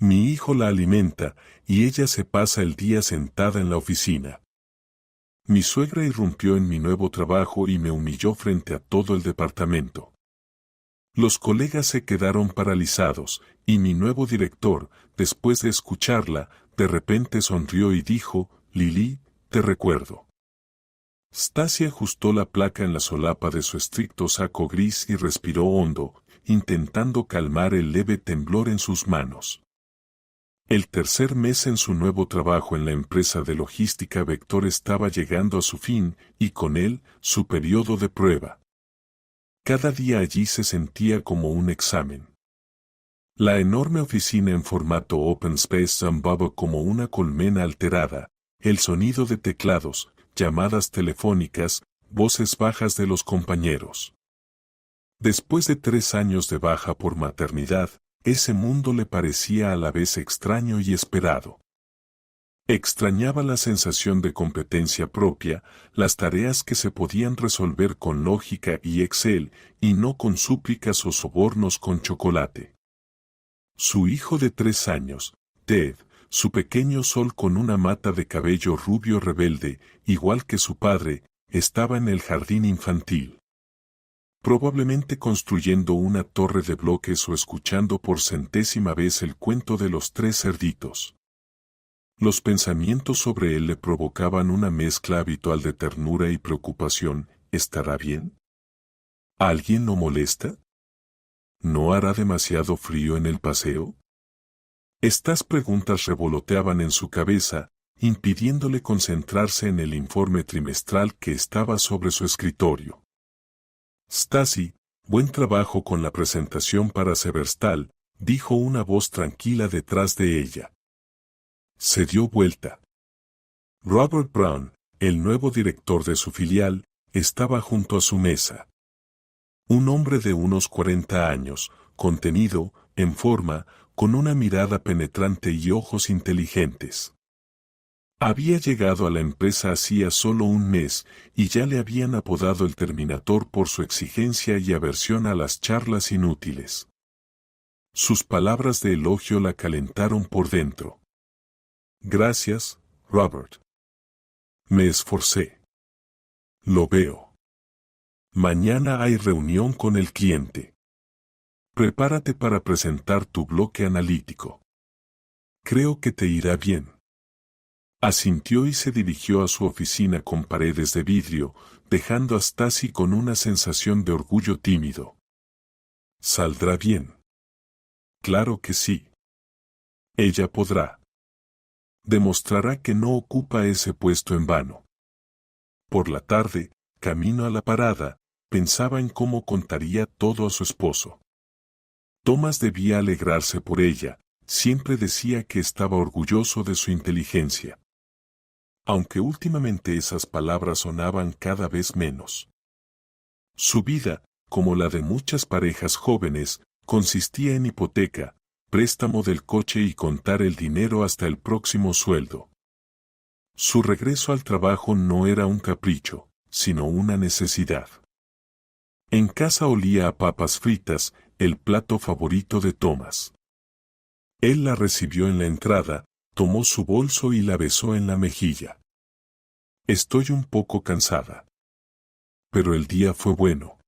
Mi hijo la alimenta, y ella se pasa el día sentada en la oficina. Mi suegra irrumpió en mi nuevo trabajo y me humilló frente a todo el departamento. Los colegas se quedaron paralizados, y mi nuevo director, después de escucharla, de repente sonrió y dijo, «Lili, te recuerdo». Stacy ajustó la placa en la solapa de su estricto saco gris y respiró hondo, intentando calmar el leve temblor en sus manos. El tercer mes en su nuevo trabajo en la empresa de logística Vector estaba llegando a su fin, y con él, su periodo de prueba. Cada día allí se sentía como un examen. La enorme oficina en formato open space zambaba como una colmena alterada, el sonido de teclados, llamadas telefónicas, voces bajas de los compañeros. Después de 3 años de baja por maternidad, ese mundo le parecía a la vez extraño y esperado. Extrañaba la sensación de competencia propia, las tareas que se podían resolver con lógica y Excel, y no con súplicas o sobornos con chocolate. Su hijo de 3 años, Ted, su pequeño sol con una mata de cabello rubio rebelde, igual que su padre, estaba en el jardín infantil. Probablemente construyendo una torre de bloques o escuchando por 100ª vez el cuento de los 3 cerditos. Los pensamientos sobre él le provocaban una mezcla habitual de ternura y preocupación. ¿Estará bien? ¿Alguien lo molesta? ¿No hará demasiado frío en el paseo? Estas preguntas revoloteaban en su cabeza, impidiéndole concentrarse en el informe trimestral que estaba sobre su escritorio. Stacy, buen trabajo con la presentación para Severstal, dijo una voz tranquila detrás de ella. Se dio vuelta. Robert Brown, el nuevo director de su filial, estaba junto a su mesa. Un hombre de unos 40 años, contenido, en forma, con una mirada penetrante y ojos inteligentes. Había llegado a la empresa hacía solo un mes, y ya le habían apodado el Terminator por su exigencia y aversión a las charlas inútiles. Sus palabras de elogio la calentaron por dentro. Gracias, Robert. Me esforcé. Lo veo. Mañana hay reunión con el cliente. Prepárate para presentar tu bloque analítico. Creo que te irá bien. Asintió y se dirigió a su oficina con paredes de vidrio, dejando a Stacy con una sensación de orgullo tímido. ¿Saldrá bien? Claro que sí. Ella podrá. Demostrará que no ocupa ese puesto en vano. Por la tarde, camino a la parada, pensaba en cómo contaría todo a su esposo. Thomas debía alegrarse por ella, siempre decía que estaba orgulloso de su inteligencia. Aunque últimamente esas palabras sonaban cada vez menos. Su vida, como la de muchas parejas jóvenes, consistía en hipoteca, préstamo del coche y contar el dinero hasta el próximo sueldo. Su regreso al trabajo no era un capricho, sino una necesidad. En casa olía a papas fritas, el plato favorito de Thomas. Él la recibió en la entrada, tomó su bolso y la besó en la mejilla. Estoy un poco cansada. Pero el día fue bueno.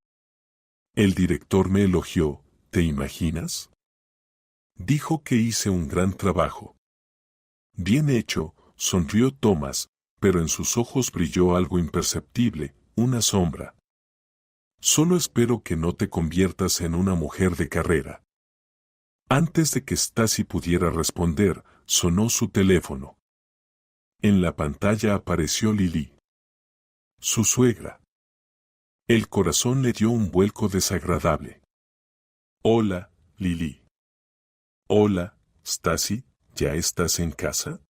El director me elogió, ¿te imaginas? Dijo que hice un gran trabajo. Bien hecho, sonrió Thomas, pero en sus ojos brilló algo imperceptible, una sombra. Solo espero que no te conviertas en una mujer de carrera. Antes de que Stacy pudiera responder, sonó su teléfono. En la pantalla apareció Lili. Su suegra. El corazón le dio un vuelco desagradable. Hola, Lili. Hola, Stacy, ¿ya estás en casa?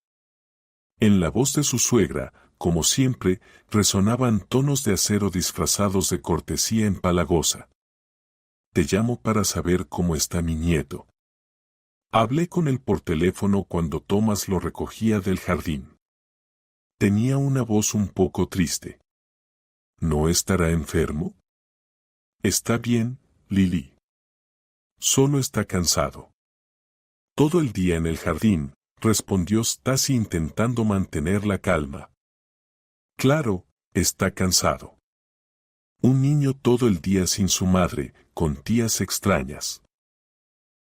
En la voz de su suegra, como siempre, resonaban tonos de acero disfrazados de cortesía empalagosa. Te llamo para saber cómo está mi nieto. Hablé con él por teléfono cuando Thomas lo recogía del jardín. Tenía una voz un poco triste. ¿No estará enfermo? Está bien, Lili. Solo está cansado. Todo el día en el jardín, respondió Stacy intentando mantener la calma. Claro, está cansado. Un niño todo el día sin su madre, con tías extrañas.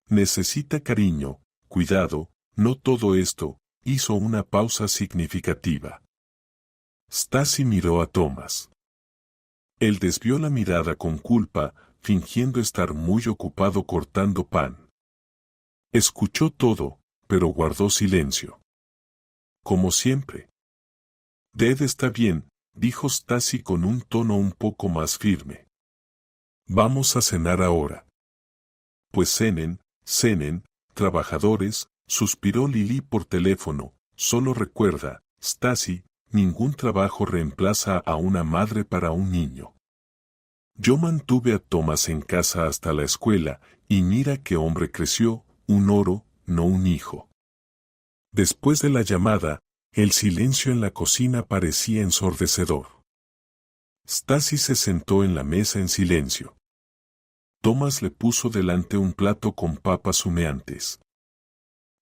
Necesita cariño, cuidado, no todo esto. Hizo una pausa significativa. Stacy miró a Thomas. Él desvió la mirada con culpa, fingiendo estar muy ocupado cortando pan. Escuchó todo, pero guardó silencio. Como siempre. Dad está bien, dijo Stacy con un tono un poco más firme. Vamos a cenar ahora. Pues cenen, trabajadores, suspiró Lily por teléfono. Solo recuerda, Stacy, ningún trabajo reemplaza a una madre para un niño. Yo mantuve a Thomas en casa hasta la escuela, y mira qué hombre creció, un oro, no un hijo. Después de la llamada, el silencio en la cocina parecía ensordecedor. Stacy se sentó en la mesa en silencio. Thomas le puso delante un plato con papas humeantes.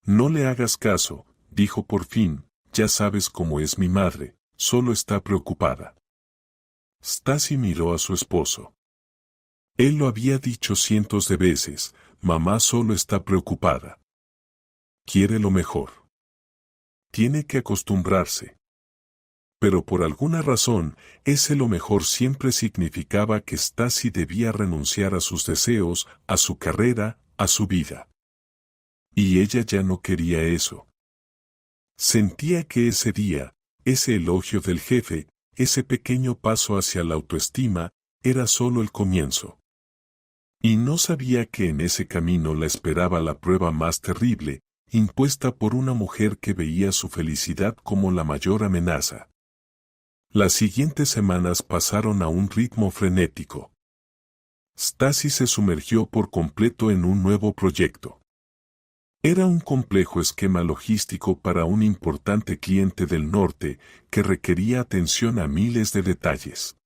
No le hagas caso, dijo por fin, ya sabes cómo es mi madre, solo está preocupada. Stacy miró a su esposo. Él lo había dicho cientos de veces, mamá solo está preocupada. Quiere lo mejor. Tiene que acostumbrarse. Pero por alguna razón, ese lo mejor siempre significaba que Stacy debía renunciar a sus deseos, a su carrera, a su vida. Y ella ya no quería eso. Sentía que ese día, ese elogio del jefe, ese pequeño paso hacia la autoestima, era solo el comienzo. Y no sabía que en ese camino la esperaba la prueba más terrible, impuesta por una mujer que veía su felicidad como la mayor amenaza. Las siguientes semanas pasaron a un ritmo frenético. Stacy se sumergió por completo en un nuevo proyecto. Era un complejo esquema logístico para un importante cliente del norte que requería atención a miles de detalles.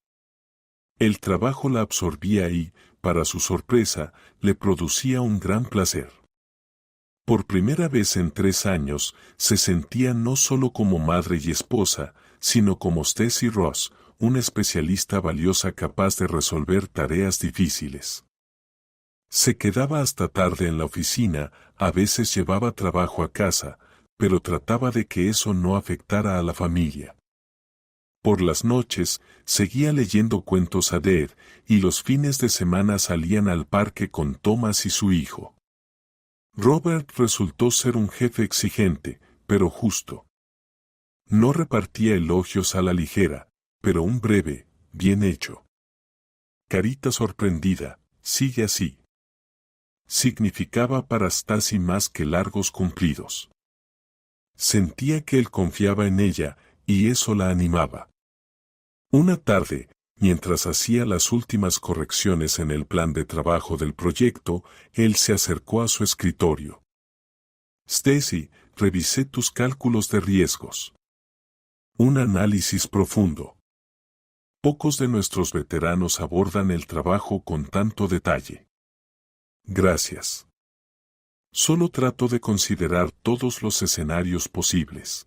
El trabajo la absorbía y, para su sorpresa, le producía un gran placer. Por primera vez en 3 años, se sentía no solo como madre y esposa, sino como Stacy Ross, una especialista valiosa capaz de resolver tareas difíciles. Se quedaba hasta tarde en la oficina, a veces llevaba trabajo a casa, pero trataba de que eso no afectara a la familia. Por las noches, seguía leyendo cuentos a Dad, y los fines de semana salían al parque con Thomas y su hijo. Robert resultó ser un jefe exigente, pero justo. No repartía elogios a la ligera, pero un breve, bien hecho. Carita sorprendida, sigue así. Significaba para Stacy más que largos cumplidos. Sentía que él confiaba en ella, y eso la animaba. Una tarde, mientras hacía las últimas correcciones en el plan de trabajo del proyecto, él se acercó a su escritorio. Stacy, revisé tus cálculos de riesgos. Un análisis profundo. Pocos de nuestros veteranos abordan el trabajo con tanto detalle. Gracias. Solo trato de considerar todos los escenarios posibles.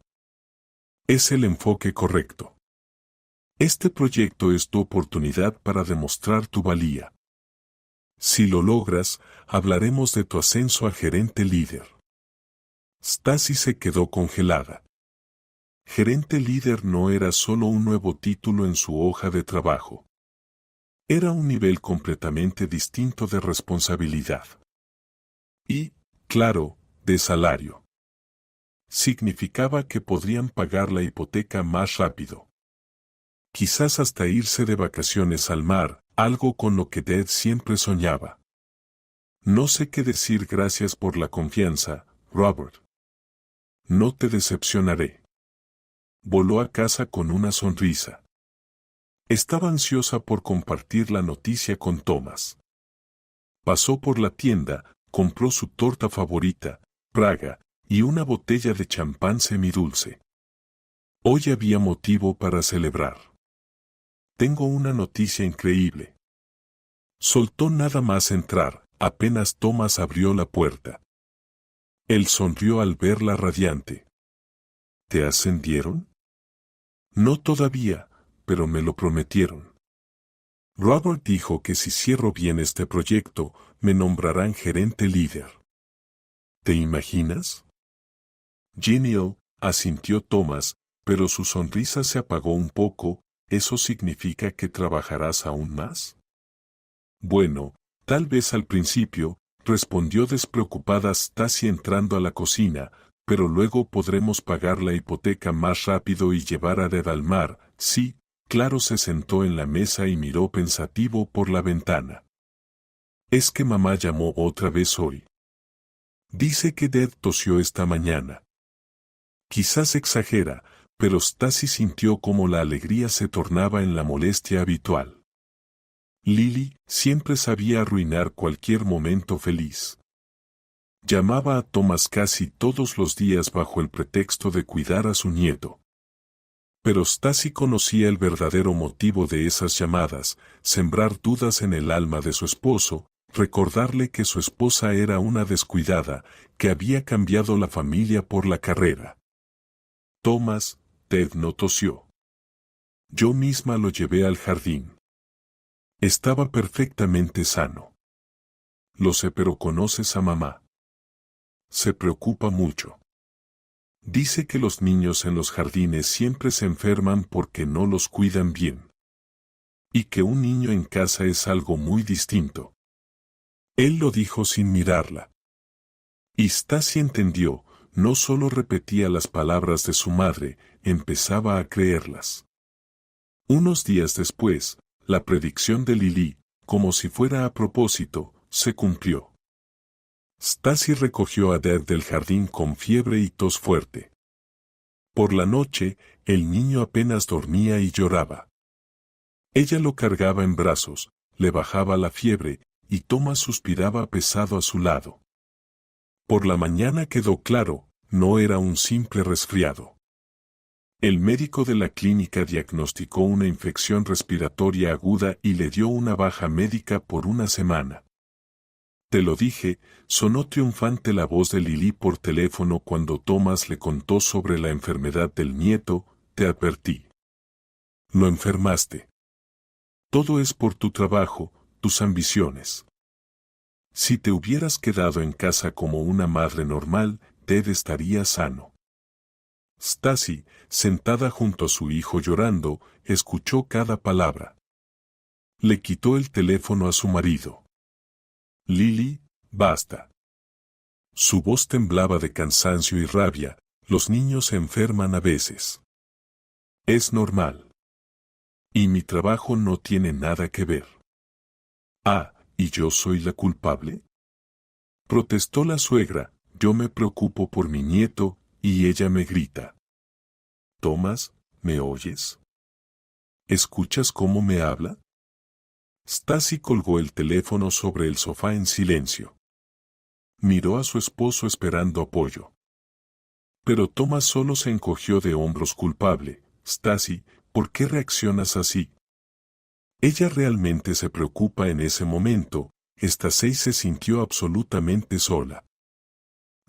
Es el enfoque correcto. Este proyecto es tu oportunidad para demostrar tu valía. Si lo logras, hablaremos de tu ascenso a gerente líder. Stacy se quedó congelada. Gerente líder no era solo un nuevo título en su hoja de trabajo. Era un nivel completamente distinto de responsabilidad. Y, claro, de salario. Significaba que podrían pagar la hipoteca más rápido. Quizás hasta irse de vacaciones al mar, algo con lo que Dad siempre soñaba. No sé qué decir, gracias por la confianza, Robert. No te decepcionaré. Voló a casa con una sonrisa. Estaba ansiosa por compartir la noticia con Thomas. Pasó por la tienda, compró su torta favorita, Praga, y una botella de champán semidulce. Hoy había motivo para celebrar. Tengo una noticia increíble. Soltó nada más entrar, apenas Thomas abrió la puerta. Él sonrió al verla radiante. ¿Te ascendieron? No todavía, pero me lo prometieron. Robert dijo que si cierro bien este proyecto, me nombrarán gerente líder. ¿Te imaginas? Genial, asintió Thomas, pero su sonrisa se apagó un poco. ¿Eso significa que trabajarás aún más? Bueno, tal vez al principio, respondió despreocupada Stacy entrando a la cocina, pero luego podremos pagar la hipoteca más rápido y llevar a Red al mar. Sí, claro. Se sentó en la mesa y miró pensativo por la ventana. Es que mamá llamó otra vez hoy. Dice que Dad tosió esta mañana. Quizás exagera, pero Stacy sintió como la alegría se tornaba en la molestia habitual. Lily siempre sabía arruinar cualquier momento feliz. Llamaba a Thomas casi todos los días bajo el pretexto de cuidar a su nieto. Pero Stacy conocía el verdadero motivo de esas llamadas: sembrar dudas en el alma de su esposo, recordarle que su esposa era una descuidada, que había cambiado la familia por la carrera. Thomas, Ted no tosió. Yo misma lo llevé al jardín. Estaba perfectamente sano. Lo sé, pero ¿conoces a mamá? Se preocupa mucho. Dice que los niños en los jardines siempre se enferman porque no los cuidan bien. Y que un niño en casa es algo muy distinto. Él lo dijo sin mirarla. Y Stacy entendió, no solo repetía las palabras de su madre, empezaba a creerlas. Unos días después, la predicción de Lily, como si fuera a propósito, se cumplió. Stacy recogió a Dad del jardín con fiebre y tos fuerte. Por la noche, el niño apenas dormía y lloraba. Ella lo cargaba en brazos, le bajaba la fiebre, y Thomas suspiraba pesado a su lado. Por la mañana quedó claro, no era un simple resfriado. El médico de la clínica diagnosticó una infección respiratoria aguda y le dio una baja médica por una semana. Te lo dije, sonó triunfante la voz de Lily por teléfono cuando Thomas le contó sobre la enfermedad del nieto. Te advertí. Lo enfermaste. Todo es por tu trabajo, tus ambiciones. Si te hubieras quedado en casa como una madre normal, Ted estaría sano. Stacy, sentada junto a su hijo llorando, escuchó cada palabra. Le quitó el teléfono a su marido. Lily, basta. Su voz temblaba de cansancio y rabia. Los niños se enferman a veces. Es normal. Y mi trabajo no tiene nada que ver. Ah, ¿y yo soy la culpable? Protestó la suegra. Yo me preocupo por mi nieto, y ella me grita. Thomas, ¿me oyes? ¿Escuchas cómo me habla? Stacy colgó el teléfono sobre el sofá en silencio. Miró a su esposo esperando apoyo. Pero Thomas solo se encogió de hombros culpable. Stacy, ¿por qué reaccionas así? Ella realmente se preocupa en ese momento. Stacy se sintió absolutamente sola.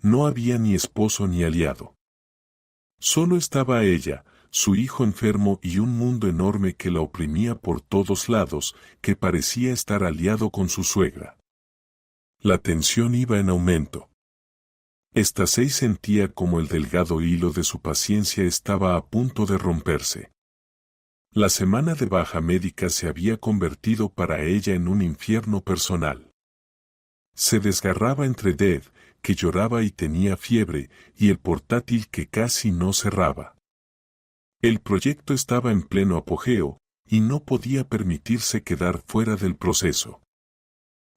No había ni esposo ni aliado. Solo estaba ella, su hijo enfermo y un mundo enorme que la oprimía por todos lados, que parecía estar aliado con su suegra. La tensión iba en aumento. Stacy sentía como el delgado hilo de su paciencia estaba a punto de romperse. La semana de baja médica se había convertido para ella en un infierno personal. Se desgarraba entre Dad, que lloraba y tenía fiebre, y el portátil que casi no cerraba. El proyecto estaba en pleno apogeo, y no podía permitirse quedar fuera del proceso.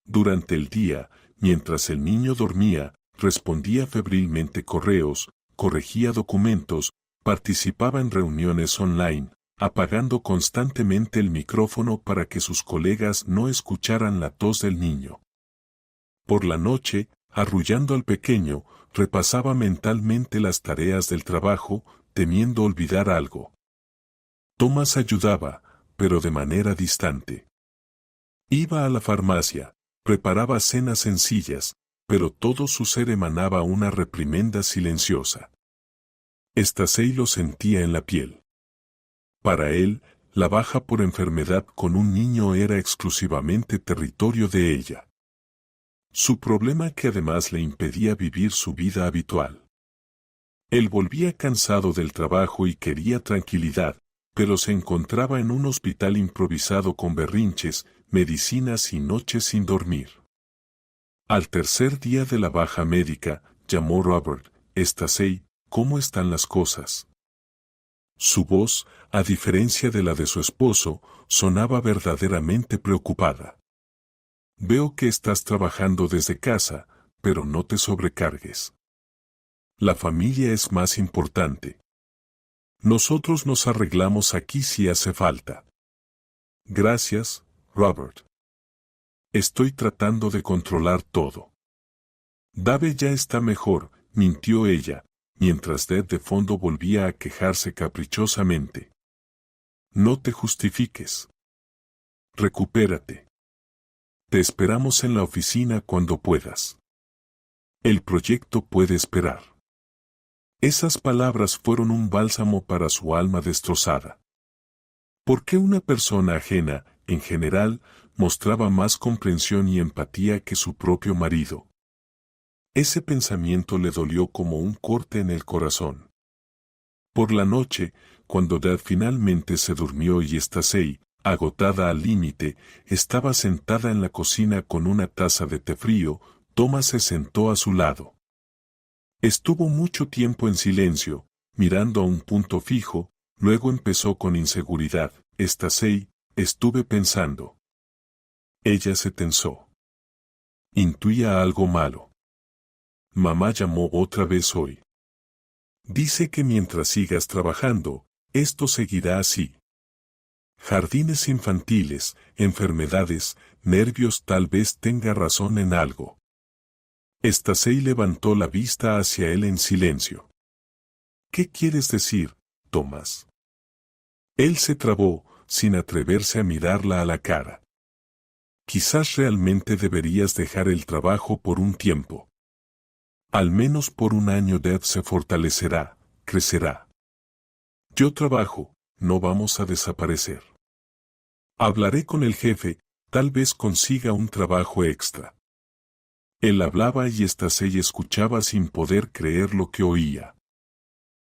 Durante el día, mientras el niño dormía, respondía febrilmente correos, corregía documentos, participaba en reuniones online, apagando constantemente el micrófono para que sus colegas no escucharan la tos del niño. Por la noche, arrullando al pequeño, repasaba mentalmente las tareas del trabajo, temiendo olvidar algo. Thomas ayudaba, pero de manera distante. Iba a la farmacia, preparaba cenas sencillas, pero todo su ser emanaba una reprimenda silenciosa. Stacey lo sentía en la piel. Para él, la baja por enfermedad con un niño era exclusivamente territorio de ella. Su problema que además le impedía vivir su vida habitual. Él volvía cansado del trabajo y quería tranquilidad, pero se encontraba en un hospital improvisado con berrinches, medicinas y noches sin dormir. Al tercer día de la baja médica, llamó Robert. Stacey, ¿cómo están las cosas? Su voz, a diferencia de la de su esposo, sonaba verdaderamente preocupada. Veo que estás trabajando desde casa, pero no te sobrecargues. La familia es más importante. Nosotros nos arreglamos aquí si hace falta. Gracias, Robert. Estoy tratando de controlar todo. Dave ya está mejor, mintió ella, mientras Deb de fondo volvía a quejarse caprichosamente. No te justifiques. Recupérate. Te esperamos en la oficina cuando puedas. El proyecto puede esperar. Esas palabras fueron un bálsamo para su alma destrozada. ¿Por qué una persona ajena, en general, mostraba más comprensión y empatía que su propio marido? Ese pensamiento le dolió como un corte en el corazón. Por la noche, cuando Dad finalmente se durmió y Stacey, agotada al límite, estaba sentada en la cocina con una taza de té frío, Thomas se sentó a su lado. Estuvo mucho tiempo en silencio, mirando a un punto fijo, luego empezó con inseguridad. Stacey, estuve pensando. Ella se tensó. Intuía algo malo. Mamá llamó otra vez hoy. Dice que mientras sigas trabajando, esto seguirá así. Jardines infantiles, enfermedades, nervios, tal vez tenga razón en algo. Stacey levantó la vista hacia él en silencio. ¿Qué quieres decir, Thomas? Él se trabó, sin atreverse a mirarla a la cara. Quizás realmente deberías dejar el trabajo por un tiempo. Al menos por un año Deb se fortalecerá, crecerá. Yo trabajo, no vamos a desaparecer. Hablaré con el jefe, tal vez consiga un trabajo extra. Él hablaba y Stacey escuchaba sin poder creer lo que oía.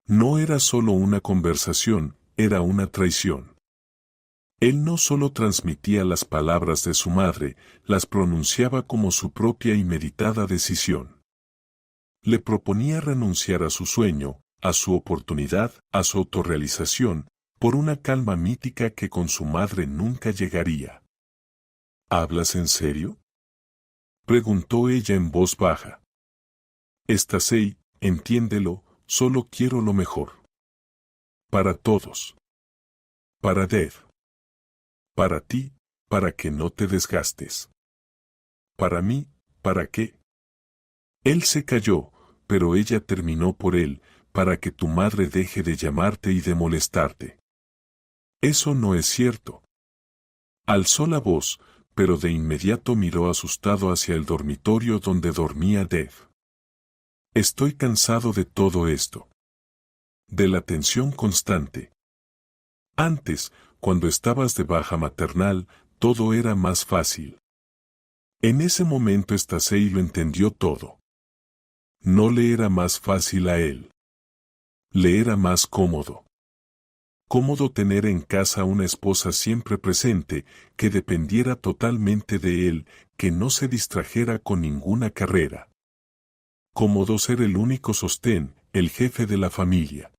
No era solo una conversación, era una traición. Él no solo transmitía las palabras de su madre, las pronunciaba como su propia y meditada decisión. Le proponía renunciar a su sueño, a su oportunidad, a su autorrealización, por una calma mítica que con su madre nunca llegaría. ¿Hablas en serio?, preguntó ella en voz baja. Stacey, entiéndelo, solo quiero lo mejor. Para todos. Para Deb. Para ti, para que no te desgastes. Para mí, ¿para qué? Él se calló, pero ella terminó por él, para que tu madre deje de llamarte y de molestarte. Eso no es cierto. Alzó la voz, pero de inmediato miró asustado hacia el dormitorio donde dormía Deb. Estoy cansado de todo esto. De la tensión constante. Antes, cuando estabas de baja maternal, todo era más fácil. En ese momento Stacey lo entendió todo. No le era más fácil a él. Le era más cómodo. Cómodo tener en casa una esposa siempre presente, que dependiera totalmente de él, que no se distrajera con ninguna carrera. Cómodo ser el único sostén, el jefe de la familia.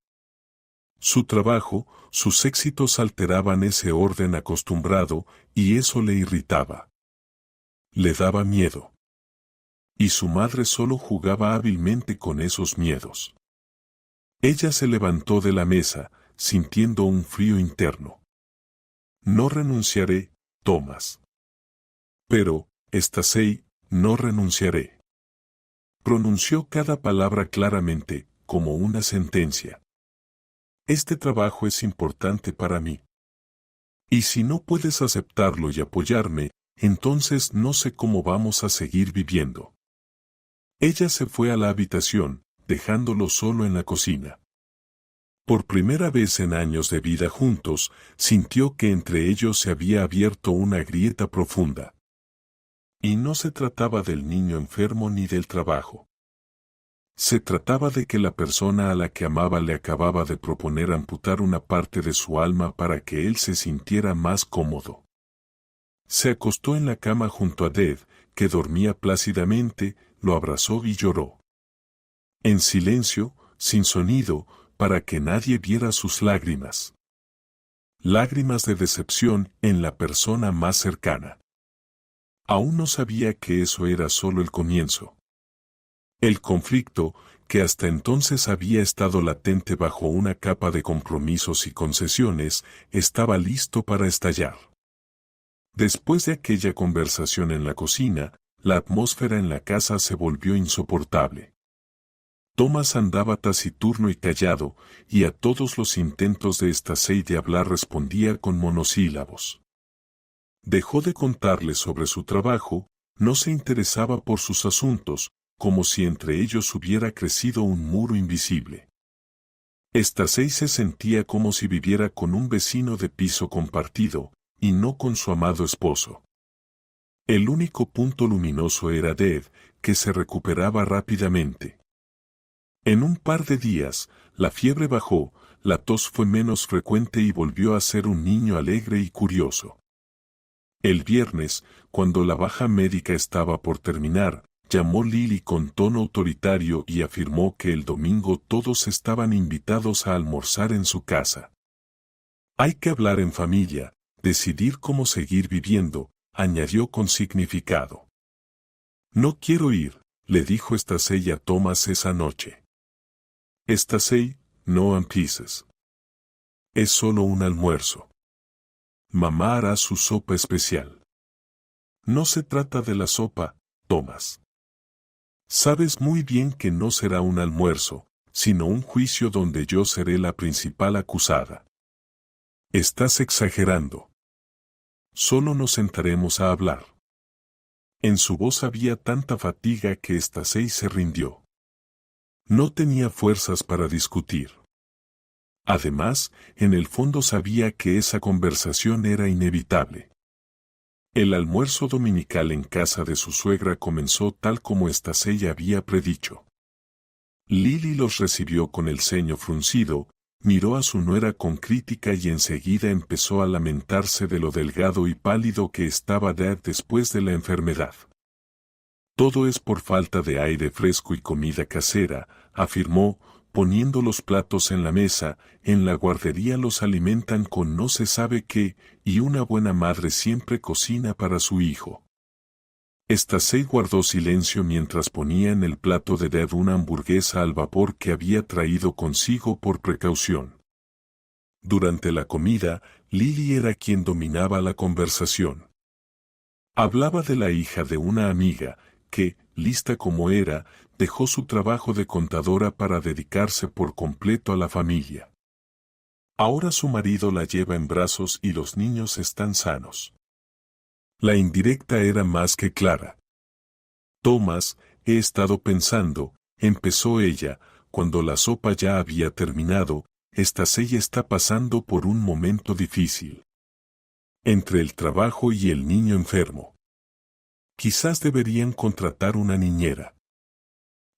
Su trabajo, sus éxitos alteraban ese orden acostumbrado, y eso le irritaba. Le daba miedo. Y su madre solo jugaba hábilmente con esos miedos. Ella se levantó de la mesa, sintiendo un frío interno. No renunciaré, Thomas. Pero, Stacey, no renunciaré. Pronunció cada palabra claramente, como una sentencia. Este trabajo es importante para mí. Y si no puedes aceptarlo y apoyarme, entonces no sé cómo vamos a seguir viviendo. Ella se fue a la habitación, dejándolo solo en la cocina. Por primera vez en años de vida juntos, sintió que entre ellos se había abierto una grieta profunda. Y no se trataba del niño enfermo ni del trabajo. Se trataba de que la persona a la que amaba le acababa de proponer amputar una parte de su alma para que él se sintiera más cómodo. Se acostó en la cama junto a Dev, que dormía plácidamente, lo abrazó y lloró. En silencio, sin sonido, para que nadie viera sus lágrimas. Lágrimas de decepción en la persona más cercana. Aún no sabía que eso era solo el comienzo. El conflicto, que hasta entonces había estado latente bajo una capa de compromisos y concesiones, estaba listo para estallar. Después de aquella conversación en la cocina, la atmósfera en la casa se volvió insoportable. Thomas andaba taciturno y callado, y a todos los intentos de Stacey de hablar respondía con monosílabos. Dejó de contarle sobre su trabajo, no se interesaba por sus asuntos, como si entre ellos hubiera crecido un muro invisible. Stacey se sentía como si viviera con un vecino de piso compartido, y no con su amado esposo. El único punto luminoso era Dev, que se recuperaba rápidamente. En un par de días, la fiebre bajó, la tos fue menos frecuente y volvió a ser un niño alegre y curioso. El viernes, cuando la baja médica estaba por terminar, llamó Lily con tono autoritario y afirmó que el domingo todos estaban invitados a almorzar en su casa. Hay que hablar en familia, decidir cómo seguir viviendo, añadió con significado. No quiero ir, le dijo Stacey a Thomas esa noche. Stacey, no empieces. Es solo un almuerzo. Mamá hará su sopa especial. No se trata de la sopa, Thomas. Sabes muy bien que no será un almuerzo, sino un juicio donde yo seré la principal acusada. Estás exagerando. Solo nos sentaremos a hablar. En su voz había tanta fatiga que Stacey se rindió. No tenía fuerzas para discutir. Además, en el fondo sabía que esa conversación era inevitable. El almuerzo dominical en casa de su suegra comenzó tal como Stacey había predicho. Lily los recibió con el ceño fruncido, miró a su nuera con crítica y enseguida empezó a lamentarse de lo delgado y pálido que estaba Dad después de la enfermedad. Todo es por falta de aire fresco y comida casera, afirmó, poniendo los platos en la mesa. En la guardería los alimentan con no se sabe qué, y una buena madre siempre cocina para su hijo. Stacey guardó silencio mientras ponía en el plato de Dad una hamburguesa al vapor que había traído consigo por precaución. Durante la comida, Lily era quien dominaba la conversación. Hablaba de la hija de una amiga, que, lista como era, dejó su trabajo de contadora para dedicarse por completo a la familia. Ahora su marido la lleva en brazos y los niños están sanos. La indirecta era más que clara. Thomas, he estado pensando, empezó ella, cuando la sopa ya había terminado, Stacey está pasando por un momento difícil. Entre el trabajo y el niño enfermo. Quizás deberían contratar una niñera.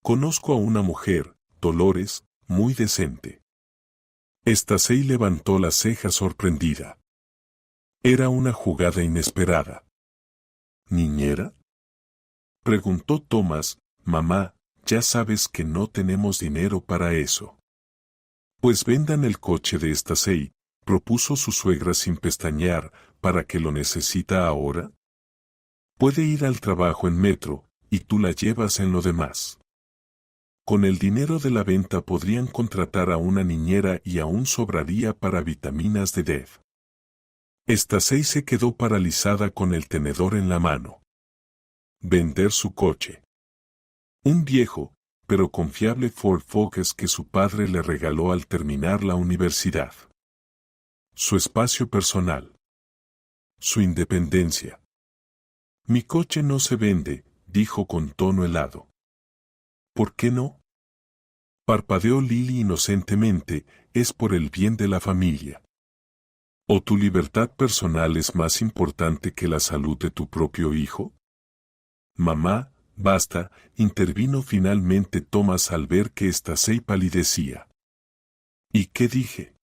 Conozco a una mujer, Dolores, muy decente. Stacey levantó la ceja sorprendida. Era una jugada inesperada. ¿Niñera? Preguntó Thomas. Mamá, ya sabes que no tenemos dinero para eso. Pues vendan el coche de Stacey, propuso su suegra sin pestañear, ¿para qué lo necesita ahora? Puede ir al trabajo en metro, y tú la llevas en lo demás. Con el dinero de la venta podrían contratar a una niñera y aún sobraría para vitaminas de Dev. Stacey se quedó paralizada con el tenedor en la mano. Vender su coche. Un viejo, pero confiable Ford Focus que su padre le regaló al terminar la universidad. Su espacio personal. Su independencia. Mi coche no se vende, dijo con tono helado. ¿Por qué no? Parpadeó Lily inocentemente, es por el bien de la familia. ¿O tu libertad personal es más importante que la salud de tu propio hijo? Mamá, basta, intervino finalmente Thomas al ver que Stacey palidecía. ¿Y qué dije?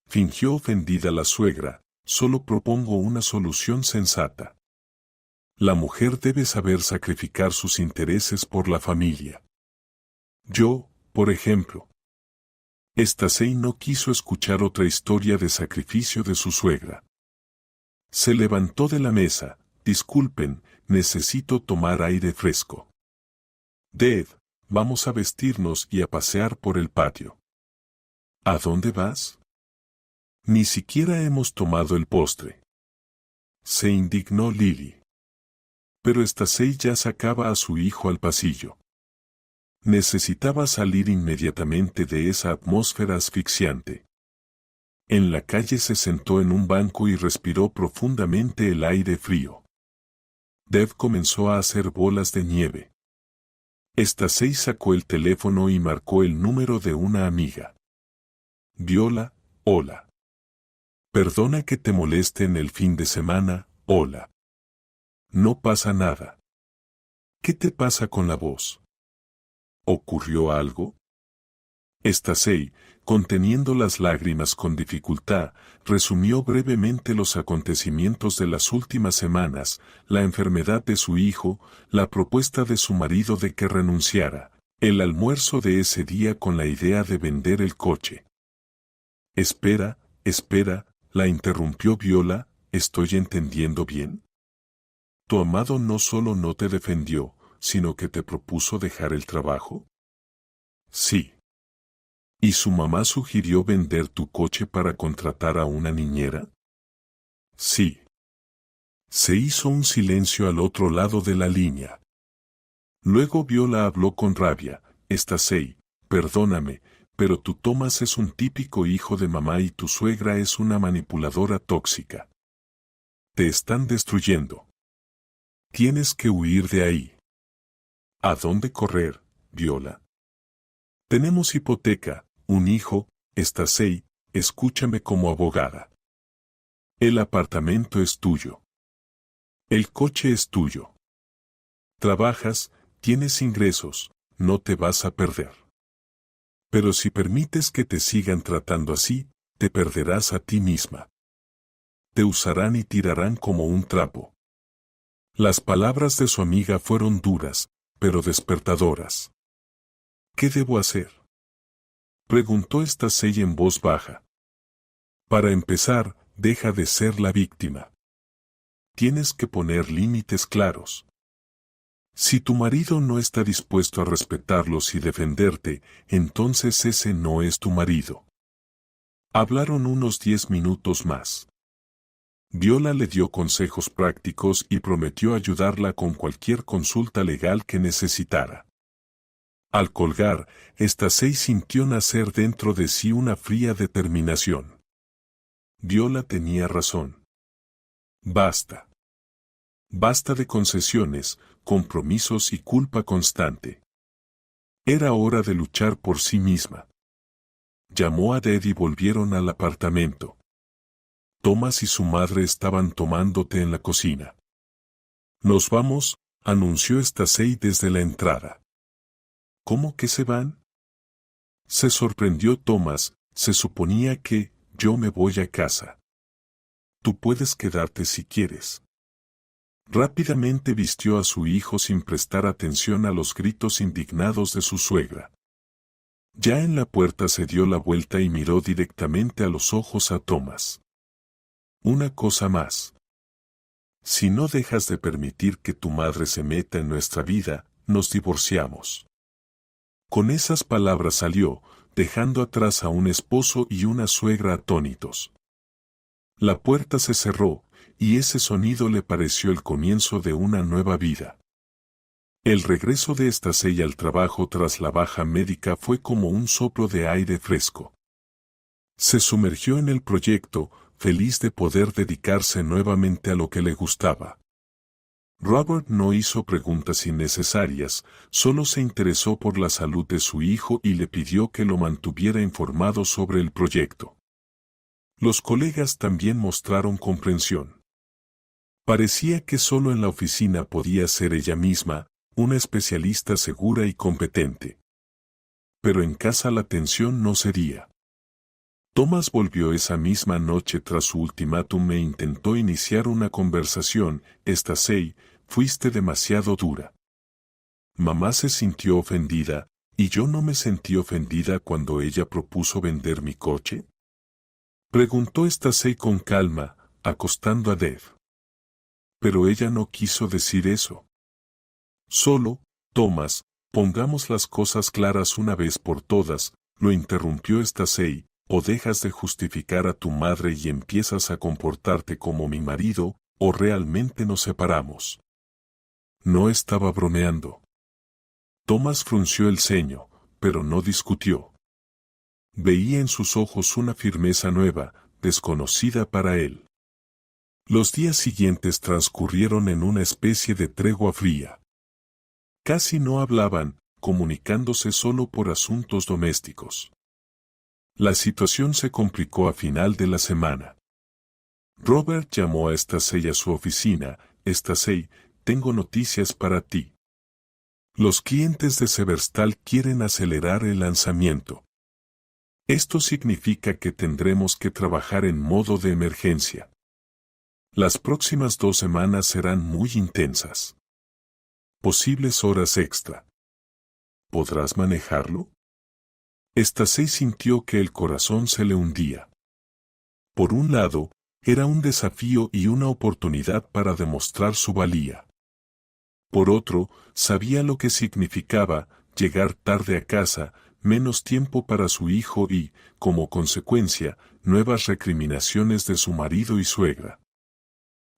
Fingió ofendida la suegra, solo propongo una solución sensata. La mujer debe saber sacrificar sus intereses por la familia. Yo, por ejemplo. Stacey no quiso escuchar otra historia de sacrificio de su suegra. Se levantó de la mesa. Disculpen, necesito tomar aire fresco. Dad, vamos a vestirnos y a pasear por el patio. ¿A dónde vas? Ni siquiera hemos tomado el postre. Se indignó Lily. Pero Stacey ya sacaba a su hijo al pasillo. Necesitaba salir inmediatamente de esa atmósfera asfixiante. En la calle se sentó en un banco y respiró profundamente el aire frío. Dev comenzó a hacer bolas de nieve. Stacey sacó el teléfono y marcó el número de una amiga. Viola, hola. Perdona que te moleste en el fin de semana, hola. No pasa nada. ¿Qué te pasa con la voz? ¿Ocurrió algo? Stacey, conteniendo las lágrimas con dificultad, resumió brevemente los acontecimientos de las últimas semanas, la enfermedad de su hijo, la propuesta de su marido de que renunciara, el almuerzo de ese día con la idea de vender el coche. Espera, la interrumpió Viola, ¿estoy entendiendo bien? Tu amado no solo no te defendió, sino que te propuso dejar el trabajo. Sí. ¿Y su mamá sugirió vender tu coche para contratar a una niñera? Sí. Se hizo un silencio al otro lado de la línea. Luego Viola habló con rabia. Stacey, perdóname, pero tu Thomas es un típico hijo de mamá y tu suegra es una manipuladora tóxica. Te están destruyendo. Tienes que huir de ahí. ¿A dónde correr, Viola? Tenemos hipoteca, un hijo, Stacey, escúchame como abogada. El apartamento es tuyo. El coche es tuyo. Trabajas, tienes ingresos, no te vas a perder. Pero si permites que te sigan tratando así, te perderás a ti misma. Te usarán y tirarán como un trapo. Las palabras de su amiga fueron duras, pero despertadoras. ¿Qué debo hacer?, preguntó Stacey en voz baja. Para empezar, deja de ser la víctima. Tienes que poner límites claros. Si tu marido no está dispuesto a respetarlos y defenderte, entonces ese no es tu marido. Hablaron unos 10 minutos más. Viola le dio consejos prácticos y prometió ayudarla con cualquier consulta legal que necesitara. Al colgar, Stacey sintió nacer dentro de sí una fría determinación. Viola tenía razón. Basta. Basta de concesiones, compromisos y culpa constante. Era hora de luchar por sí misma. Llamó a Dad y volvieron al apartamento. Thomas y su madre estaban tomando té en la cocina. Nos vamos, anunció Stacey desde la entrada. ¿Cómo que se van? Se sorprendió Thomas, se suponía que, yo me voy a casa. Tú puedes quedarte si quieres. Rápidamente vistió a su hijo sin prestar atención a los gritos indignados de su suegra. Ya en la puerta se dio la vuelta y miró directamente a los ojos a Thomas. Una cosa más. Si no dejas de permitir que tu madre se meta en nuestra vida, nos divorciamos. Con esas palabras salió, dejando atrás a un esposo y una suegra atónitos. La puerta se cerró, y ese sonido le pareció el comienzo de una nueva vida. El regreso de Stacey al trabajo tras la baja médica fue como un soplo de aire fresco. Se sumergió en el proyecto, feliz de poder dedicarse nuevamente a lo que le gustaba. Robert no hizo preguntas innecesarias, solo se interesó por la salud de su hijo y le pidió que lo mantuviera informado sobre el proyecto. Los colegas también mostraron comprensión. Parecía que solo en la oficina podía ser ella misma, una especialista segura y competente. Pero en casa la tensión no cedía. Thomas volvió esa misma noche tras su ultimátum e intentó iniciar una conversación. Stacey, fuiste demasiado dura. Mamá se sintió ofendida, ¿y yo no me sentí ofendida cuando ella propuso vender mi coche? Preguntó Stacey con calma, acostando a Deb. Pero ella no quiso decir eso. Solo, Thomas, pongamos las cosas claras una vez por todas, lo interrumpió Stacey, o dejas de justificar a tu madre y empiezas a comportarte como mi marido, o realmente nos separamos. No estaba bromeando. Thomas frunció el ceño, pero no discutió. Veía en sus ojos una firmeza nueva, desconocida para él. Los días siguientes transcurrieron en una especie de tregua fría. Casi no hablaban, comunicándose solo por asuntos domésticos. La situación se complicó a final de la semana. Robert llamó a Stacey a su oficina. Stacey, tengo noticias para ti. Los clientes de Severstal quieren acelerar el lanzamiento. Esto significa que tendremos que trabajar en modo de emergencia. Las próximas 2 semanas serán muy intensas. Posibles horas extra. ¿Podrás manejarlo? Stacey sintió que el corazón se le hundía. Por un lado, era un desafío y una oportunidad para demostrar su valía. Por otro, sabía lo que significaba llegar tarde a casa, menos tiempo para su hijo y, como consecuencia, nuevas recriminaciones de su marido y suegra.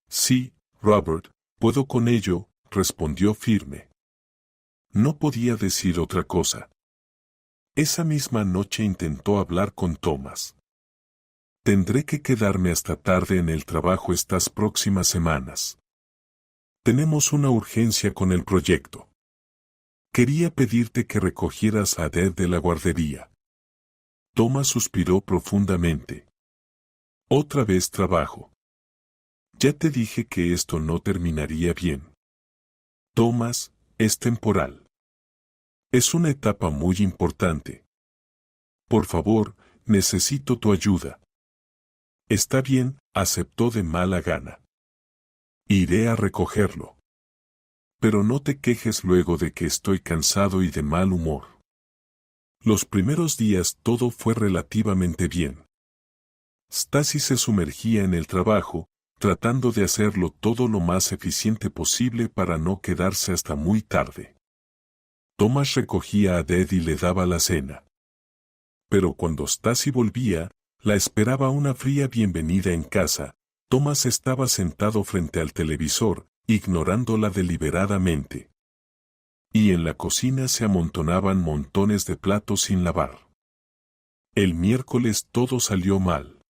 Sí, Robert, puedo con ello, respondió firme. No podía decir otra cosa. Esa misma noche intentó hablar con Thomas. Tendré que quedarme hasta tarde en el trabajo estas próximas semanas. Tenemos una urgencia con el proyecto. Quería pedirte que recogieras a Deb de la guardería. Thomas suspiró profundamente. Otra vez trabajo. Ya te dije que esto no terminaría bien. Thomas, es temporal. Es una etapa muy importante. Por favor, necesito tu ayuda. Está bien, aceptó de mala gana. Iré a recogerlo. Pero no te quejes luego de que estoy cansado y de mal humor. Los primeros días todo fue relativamente bien. Stacey se sumergía en el trabajo, tratando de hacerlo todo lo más eficiente posible para no quedarse hasta muy tarde. Thomas recogía a Deb y le daba la cena. Pero cuando Stacey volvía, la esperaba una fría bienvenida en casa. Thomas estaba sentado frente al televisor, ignorándola deliberadamente. Y en la cocina se amontonaban montones de platos sin lavar. El miércoles todo salió mal.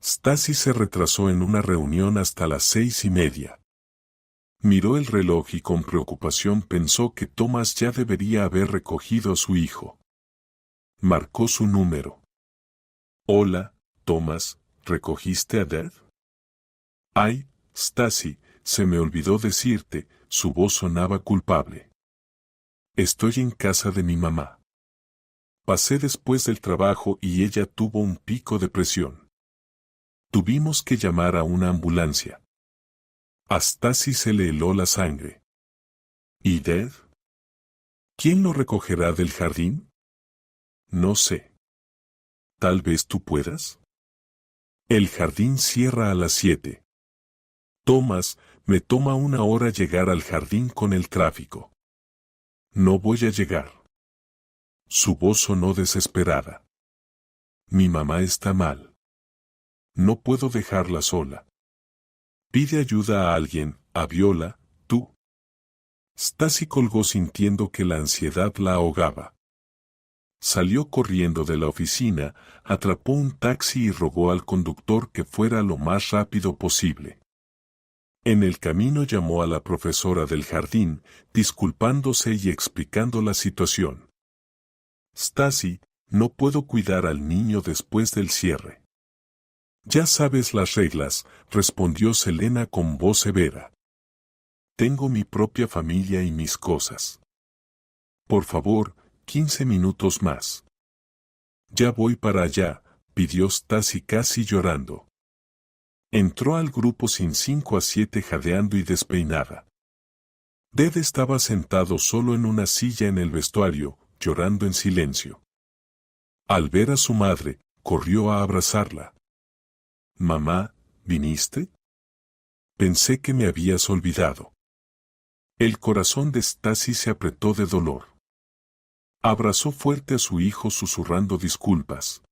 Stacey se retrasó en una reunión hasta las 6:30. Miró el reloj y con preocupación pensó que Thomas ya debería haber recogido a su hijo. Marcó su número. Hola, Thomas, ¿recogiste a Deb? Ay, Stacey, se me olvidó decirte, su voz sonaba culpable. Estoy en casa de mi mamá. Pasé después del trabajo y ella tuvo un pico de presión. Tuvimos que llamar a una ambulancia. A Stacey se le heló la sangre. ¿Y Deb? ¿Quién lo recogerá del jardín? No sé. ¿Tal vez tú puedas? El jardín cierra a las 7. Thomas, me toma 1 hora llegar al jardín con el tráfico. No voy a llegar. Su voz sonó desesperada. Mi mamá está mal. No puedo dejarla sola. Pide ayuda a alguien, a Viola, tú. Stacey colgó sintiendo que la ansiedad la ahogaba. Salió corriendo de la oficina, atrapó un taxi y rogó al conductor que fuera lo más rápido posible. En el camino llamó a la profesora del jardín, disculpándose y explicando la situación. Stacy, no puedo cuidar al niño después del cierre. Ya sabes las reglas, respondió Selena con voz severa. Tengo mi propia familia y mis cosas. Por favor, 15 minutos más. Ya voy para allá, pidió Stacy casi llorando. Entró al grupo sin 5 a 7 jadeando y despeinada. Ded estaba sentado solo en una silla en el vestuario, llorando en silencio. Al ver a su madre, corrió a abrazarla. «Mamá, ¿viniste? Pensé que me habías olvidado». El corazón de Stacy se apretó de dolor. Abrazó fuerte a su hijo susurrando disculpas.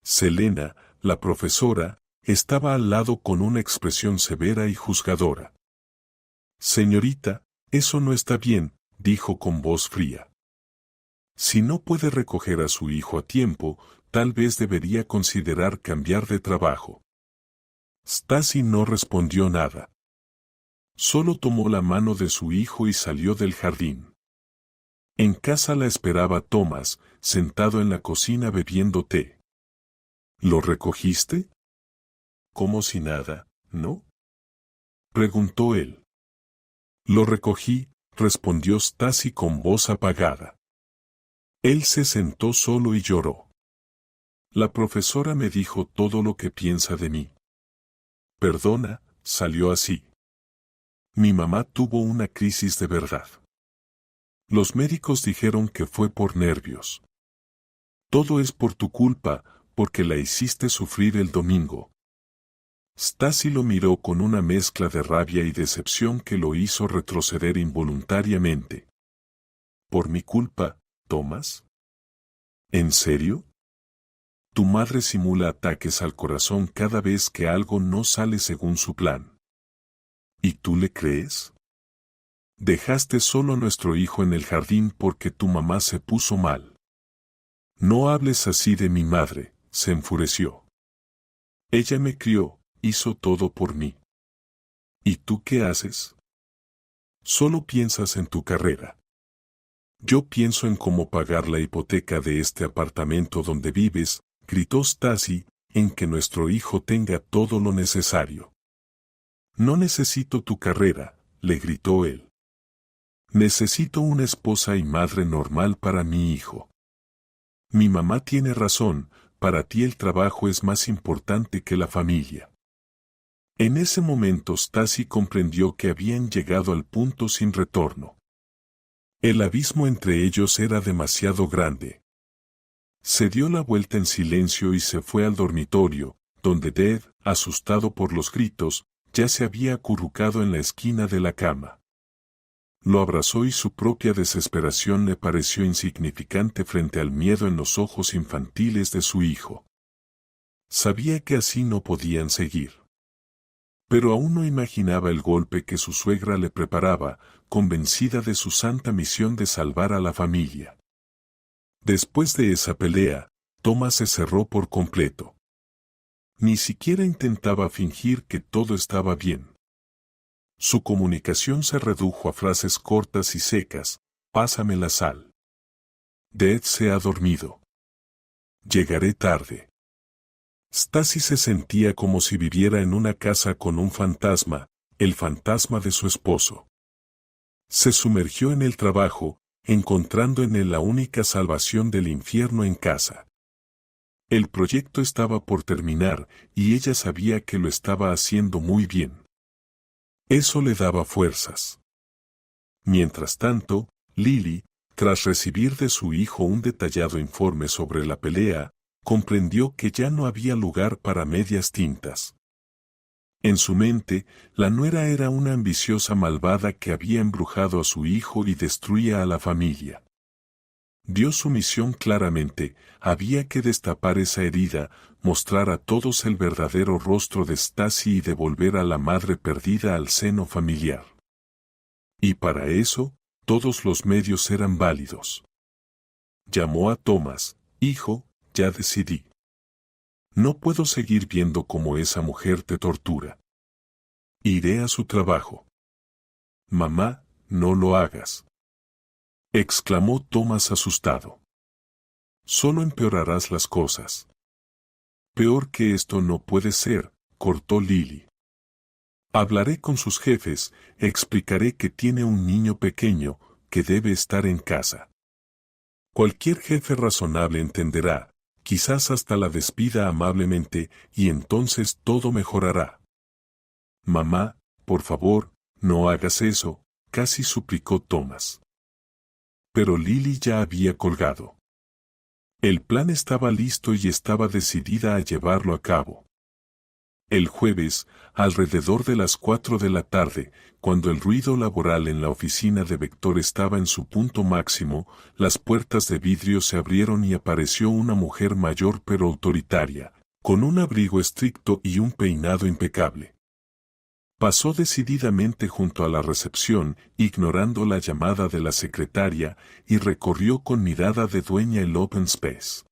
Selena, la profesora, estaba al lado con una expresión severa y juzgadora. «Señorita, eso no está bien», dijo con voz fría. «Si no puede recoger a su hijo a tiempo, tal vez debería considerar cambiar de trabajo». Stacy no respondió nada. Solo tomó la mano de su hijo y salió del jardín. En casa la esperaba Thomas, sentado en la cocina bebiendo té. «¿Lo recogiste?» «Como si nada, ¿no?», preguntó él. «Lo recogí», respondió Stacy con voz apagada. Él se sentó solo y lloró. «La profesora me dijo todo lo que piensa de mí. Perdona, salió así. Mi mamá tuvo una crisis de verdad. Los médicos dijeron que fue por nervios. Todo es por tu culpa, porque la hiciste sufrir el domingo». Stacy lo miró con una mezcla de rabia y decepción que lo hizo retroceder involuntariamente. «¿Por mi culpa, Thomas? ¿En serio? Tu madre simula ataques al corazón cada vez que algo no sale según su plan. ¿Y tú le crees? Dejaste solo a nuestro hijo en el jardín porque tu mamá se puso mal. No hables así de mi madre», se enfureció. «Ella me crió, hizo todo por mí. ¿Y tú qué haces? Solo piensas en tu carrera. Yo pienso en cómo pagar la hipoteca de este apartamento donde vives», gritó Stacy, «en que nuestro hijo tenga todo lo necesario». «No necesito tu carrera», le gritó él. «Necesito una esposa y madre normal para mi hijo. Mi mamá tiene razón, para ti el trabajo es más importante que la familia». En ese momento Stacy comprendió que habían llegado al punto sin retorno. El abismo entre ellos era demasiado grande. Se dio la vuelta en silencio y se fue al dormitorio, donde Ded, asustado por los gritos, ya se había acurrucado en la esquina de la cama. Lo abrazó y su propia desesperación le pareció insignificante frente al miedo en los ojos infantiles de su hijo. Sabía que así no podían seguir. Pero aún no imaginaba el golpe que su suegra le preparaba, convencida de su santa misión de salvar a la familia. Después de esa pelea, Thomas se cerró por completo. Ni siquiera intentaba fingir que todo estaba bien. Su comunicación se redujo a frases cortas y secas: «Pásame la sal». «Ded se ha dormido». «Llegaré tarde». Stacy se sentía como si viviera en una casa con un fantasma, el fantasma de su esposo. Se sumergió en el trabajo, encontrando en él la única salvación del infierno en casa. El proyecto estaba por terminar y ella sabía que lo estaba haciendo muy bien. Eso le daba fuerzas. Mientras tanto, Lily, tras recibir de su hijo un detallado informe sobre la pelea, comprendió que ya no había lugar para medias tintas. En su mente, la nuera era una ambiciosa malvada que había embrujado a su hijo y destruía a la familia. Dio su misión claramente: había que destapar esa herida, mostrar a todos el verdadero rostro de Stacy y devolver a la madre perdida al seno familiar. Y para eso, todos los medios eran válidos. Llamó a Thomas: «Hijo, ya decidí. No puedo seguir viendo cómo esa mujer te tortura. Iré a su trabajo. Mamá, no lo hagas, exclamó Thomas asustado. Solo empeorarás las cosas. Peor que esto no puede ser, cortó Lily. Hablaré con sus jefes, explicaré que tiene un niño pequeño, que debe estar en casa. Cualquier jefe razonable entenderá, quizás hasta la despida amablemente, y entonces todo mejorará. Mamá, por favor, no hagas eso, casi suplicó Thomas. Pero Lily ya había colgado. El plan estaba listo y estaba decidida a llevarlo a cabo. El jueves, alrededor de las 4 de la tarde, cuando el ruido laboral en la oficina de Vector estaba en su punto máximo, las puertas de vidrio se abrieron y apareció una mujer mayor pero autoritaria, con un abrigo estricto y un peinado impecable. Pasó decididamente junto a la recepción, ignorando la llamada de la secretaria, y recorrió con mirada de dueña el open space.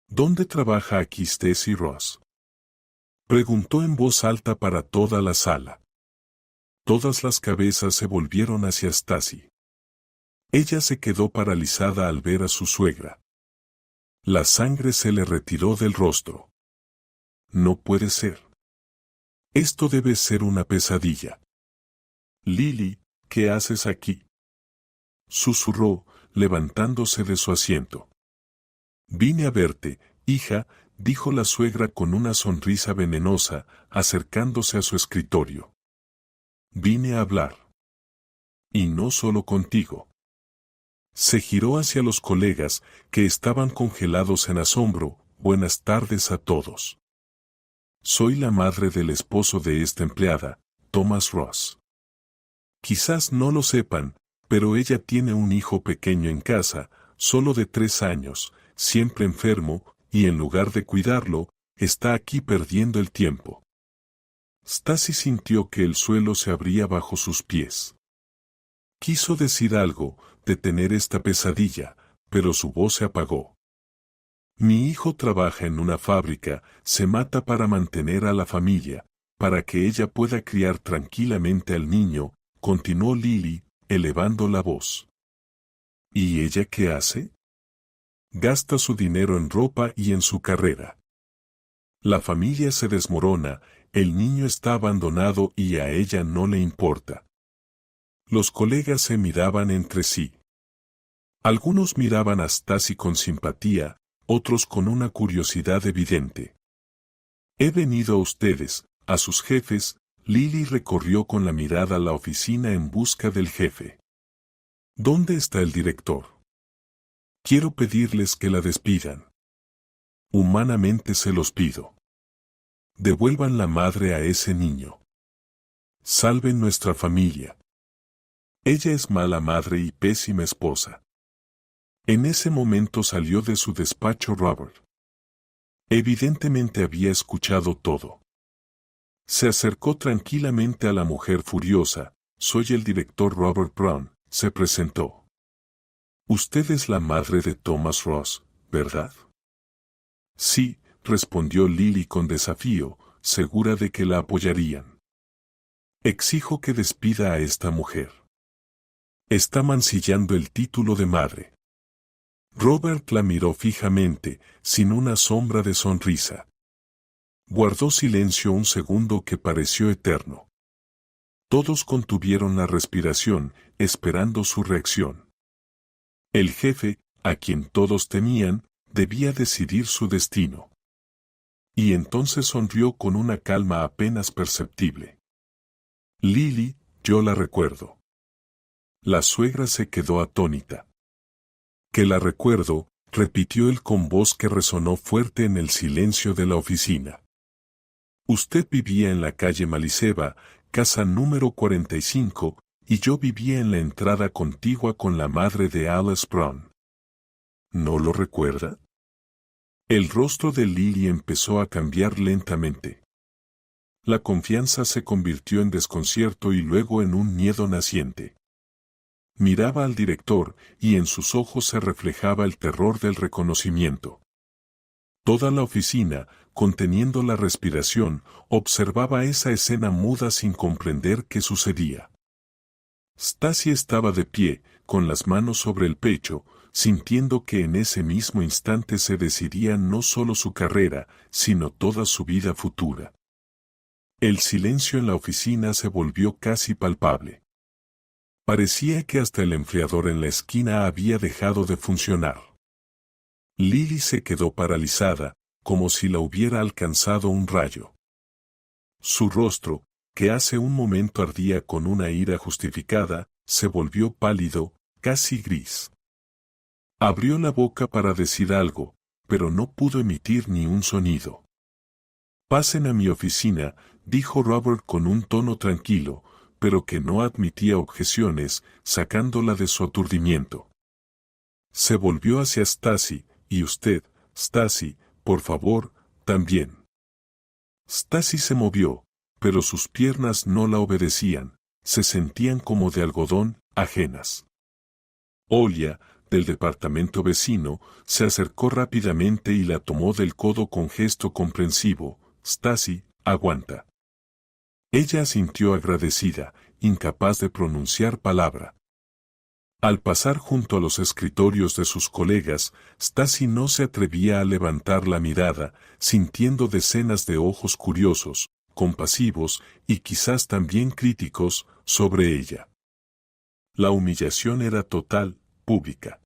¿Dónde trabaja aquí Stacy Ross?, preguntó en voz alta para toda la sala. Todas las cabezas se volvieron hacia Stacy. Ella se quedó paralizada al ver a su suegra. La sangre se le retiró del rostro. No puede ser. Esto debe ser una pesadilla. Lily, ¿qué haces aquí?, susurró, levantándose de su asiento. Vine a verte, hija, dijo la suegra con una sonrisa venenosa, acercándose a su escritorio. Vine a hablar. Y no solo contigo. Se giró hacia los colegas, que estaban congelados en asombro. Buenas tardes a todos. Soy la madre del esposo de esta empleada, Thomas Ross. Quizás no lo sepan, pero ella tiene un hijo pequeño en casa, solo de 3 años, siempre enfermo, y en lugar de cuidarlo, está aquí perdiendo el tiempo. Stacy sintió que el suelo se abría bajo sus pies. Quiso decir algo, detener esta pesadilla, pero su voz se apagó. Mi hijo trabaja en una fábrica, se mata para mantener a la familia, para que ella pueda criar tranquilamente al niño, continuó Lily, elevando la voz. ¿Y ella qué hace? Gasta su dinero en ropa y en su carrera. La familia se desmorona, el niño está abandonado y a ella no le importa. Los colegas se miraban entre sí. Algunos miraban a Stacy con simpatía, otros con una curiosidad evidente. He venido a ustedes, a sus jefes. Lily recorrió con la mirada la oficina en busca del jefe. ¿Dónde está el director? Quiero pedirles que la despidan. Humanamente se los pido. Devuelvan la madre a ese niño. Salven nuestra familia. Ella es mala madre y pésima esposa. En ese momento salió de su despacho Robert. Evidentemente había escuchado todo. Se acercó tranquilamente a la mujer furiosa. Soy el director Robert Brown, se presentó. Usted es la madre de Thomas Ross, ¿verdad? Sí, respondió Lily con desafío, segura de que la apoyarían. Exijo que despida a esta mujer. Está mancillando el título de madre. Robert la miró fijamente, sin una sombra de sonrisa. Guardó silencio un segundo que pareció eterno. Todos contuvieron la respiración, esperando su reacción. El jefe, a quien todos temían, debía decidir su destino. Y entonces sonrió con una calma apenas perceptible. Lily, yo la recuerdo. La suegra se quedó atónita. Que la recuerdo, repitió él con voz que resonó fuerte en el silencio de la oficina. Usted vivía en la calle Maliceba, casa número 45, y yo vivía en la entrada contigua con la madre de Alice Brown. ¿No lo recuerda? El rostro de Lily empezó a cambiar lentamente. La confianza se convirtió en desconcierto y luego en un miedo naciente. Miraba al director, y en sus ojos se reflejaba el terror del reconocimiento. Toda la oficina, conteniendo la respiración, observaba esa escena muda sin comprender qué sucedía. Stacy estaba de pie, con las manos sobre el pecho, sintiendo que en ese mismo instante se decidía no solo su carrera, sino toda su vida futura. El silencio en la oficina se volvió casi palpable. Parecía que hasta el enfriador en la esquina había dejado de funcionar. Lily se quedó paralizada, como si la hubiera alcanzado un rayo. Su rostro, que hace un momento ardía con una ira justificada, se volvió pálido, casi gris. Abrió la boca para decir algo, pero no pudo emitir ni un sonido. «Pasen a mi oficina», dijo Robert con un tono tranquilo, pero que no admitía objeciones, sacándola de su aturdimiento. Se volvió hacia Stacy, «Y usted, Stacy, por favor, también». Stacy se movió, pero sus piernas no la obedecían, se sentían como de algodón, ajenas. Olia, del departamento vecino, se acercó rápidamente y la tomó del codo con gesto comprensivo. «Stacy, aguanta». Ella asintió agradecida, incapaz de pronunciar palabra. Al pasar junto a los escritorios de sus colegas, Stacy no se atrevía a levantar la mirada, sintiendo decenas de ojos curiosos, compasivos y quizás también críticos sobre ella. La humillación era total, pública.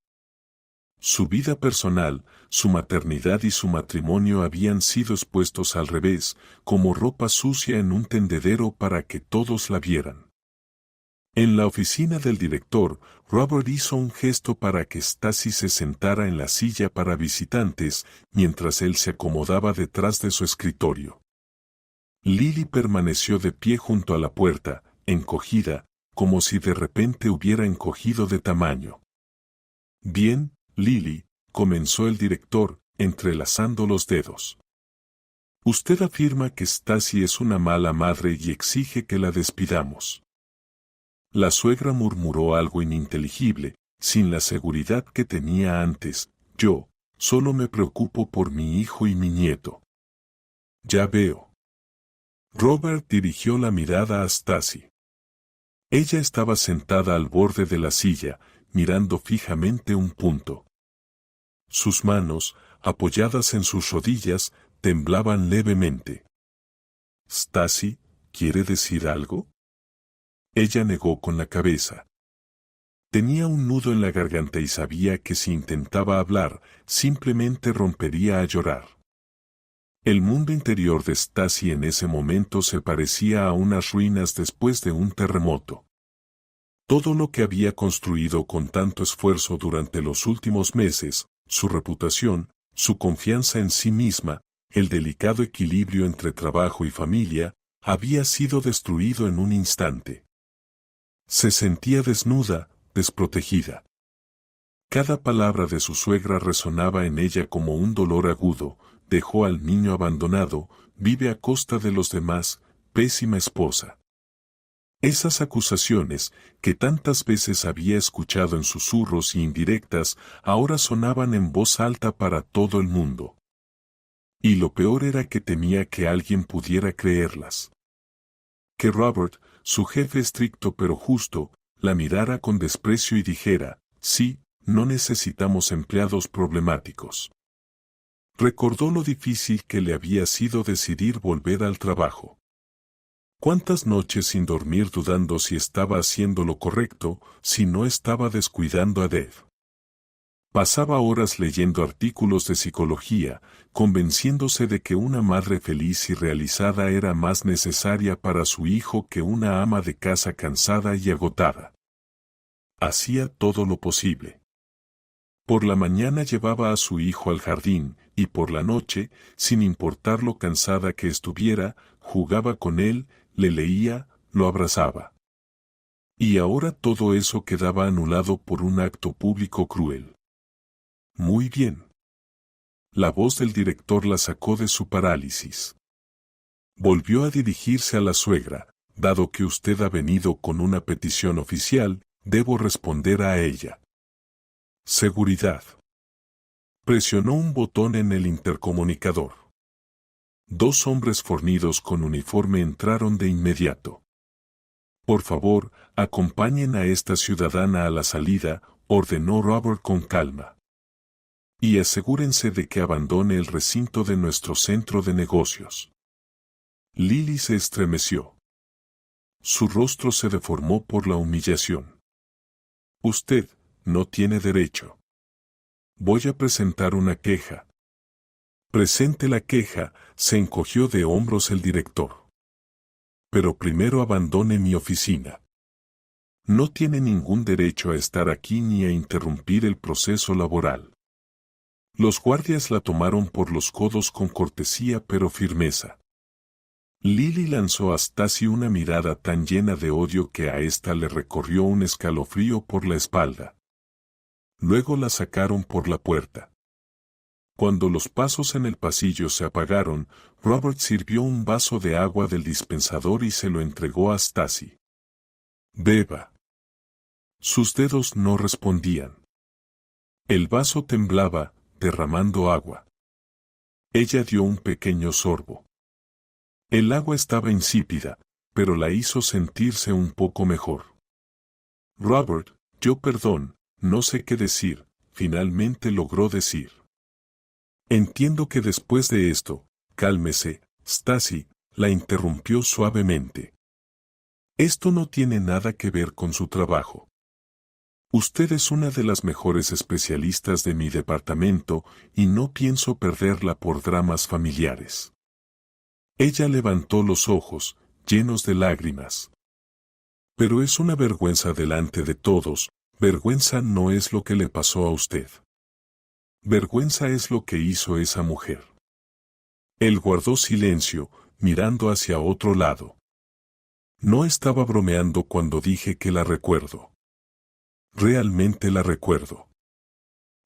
Su vida personal, su maternidad y su matrimonio habían sido expuestos al revés, como ropa sucia en un tendedero para que todos la vieran. En la oficina del director, Robert hizo un gesto para que Stacy se sentara en la silla para visitantes, mientras él se acomodaba detrás de su escritorio. Lily permaneció de pie junto a la puerta, encogida, como si de repente hubiera encogido de tamaño. «Bien, Lily», comenzó el director, entrelazando los dedos. «Usted afirma que Stacy es una mala madre y exige que la despidamos». La suegra murmuró algo ininteligible, sin la seguridad que tenía antes. «Yo, solo me preocupo por mi hijo y mi nieto». «Ya veo». Robert dirigió la mirada a Stacy. Ella estaba sentada al borde de la silla, mirando fijamente un punto. Sus manos, apoyadas en sus rodillas, temblaban levemente. «Stacy, ¿quiere decir algo?». Ella negó con la cabeza. Tenía un nudo en la garganta y sabía que si intentaba hablar, simplemente rompería a llorar. El mundo interior de Stacy en ese momento se parecía a unas ruinas después de un terremoto. Todo lo que había construido con tanto esfuerzo durante los últimos meses, su reputación, su confianza en sí misma, el delicado equilibrio entre trabajo y familia, había sido destruido en un instante. Se sentía desnuda, desprotegida. Cada palabra de su suegra resonaba en ella como un dolor agudo. «Dejó al niño abandonado, vive a costa de los demás, pésima esposa». Esas acusaciones, que tantas veces había escuchado en susurros y indirectas, ahora sonaban en voz alta para todo el mundo. Y lo peor era que temía que alguien pudiera creerlas. Que Robert, su jefe estricto pero justo, la mirara con desprecio y dijera: «Sí, no necesitamos empleados problemáticos». Recordó lo difícil que le había sido decidir volver al trabajo. Cuántas noches sin dormir dudando si estaba haciendo lo correcto, si no estaba descuidando a Dev. Pasaba horas leyendo artículos de psicología, convenciéndose de que una madre feliz y realizada era más necesaria para su hijo que una ama de casa cansada y agotada. Hacía todo lo posible. Por la mañana llevaba a su hijo al jardín, y por la noche, sin importar lo cansada que estuviera, jugaba con él, le leía, lo abrazaba. Y ahora todo eso quedaba anulado por un acto público cruel. «Muy bien». La voz del director la sacó de su parálisis. Volvió a dirigirse a la suegra: «Dado que usted ha venido con una petición oficial, debo responder a ella». Seguridad. Presionó un botón en el intercomunicador. Dos hombres fornidos con uniforme entraron de inmediato. Por favor, acompañen a esta ciudadana a la salida, ordenó Robert con calma. Y asegúrense de que abandone el recinto de nuestro centro de negocios. Lily se estremeció. Su rostro se deformó por la humillación. Usted no tiene derecho. Voy a presentar una queja. Presente la queja, se encogió de hombros el director. Pero primero abandone mi oficina. No tiene ningún derecho a estar aquí ni a interrumpir el proceso laboral. Los guardias la tomaron por los codos con cortesía pero firmeza. Lily lanzó a Stacy una mirada tan llena de odio que a ésta le recorrió un escalofrío por la espalda. Luego la sacaron por la puerta. Cuando los pasos en el pasillo se apagaron, Robert sirvió un vaso de agua del dispensador y se lo entregó a Stacy. Beba. Sus dedos no respondían. El vaso temblaba, derramando agua. Ella dio un pequeño sorbo. El agua estaba insípida, pero la hizo sentirse un poco mejor. Robert, perdón, no sé qué decir, finalmente logró decir. Entiendo que después de esto, cálmese, Stacy, la interrumpió suavemente. Esto no tiene nada que ver con su trabajo. Usted es una de las mejores especialistas de mi departamento y no pienso perderla por dramas familiares. Ella levantó los ojos, llenos de lágrimas. Pero es una vergüenza delante de todos, vergüenza no es lo que le pasó a usted. Vergüenza es lo que hizo esa mujer. Él guardó silencio, mirando hacia otro lado. No estaba bromeando cuando dije que la recuerdo. Realmente la recuerdo.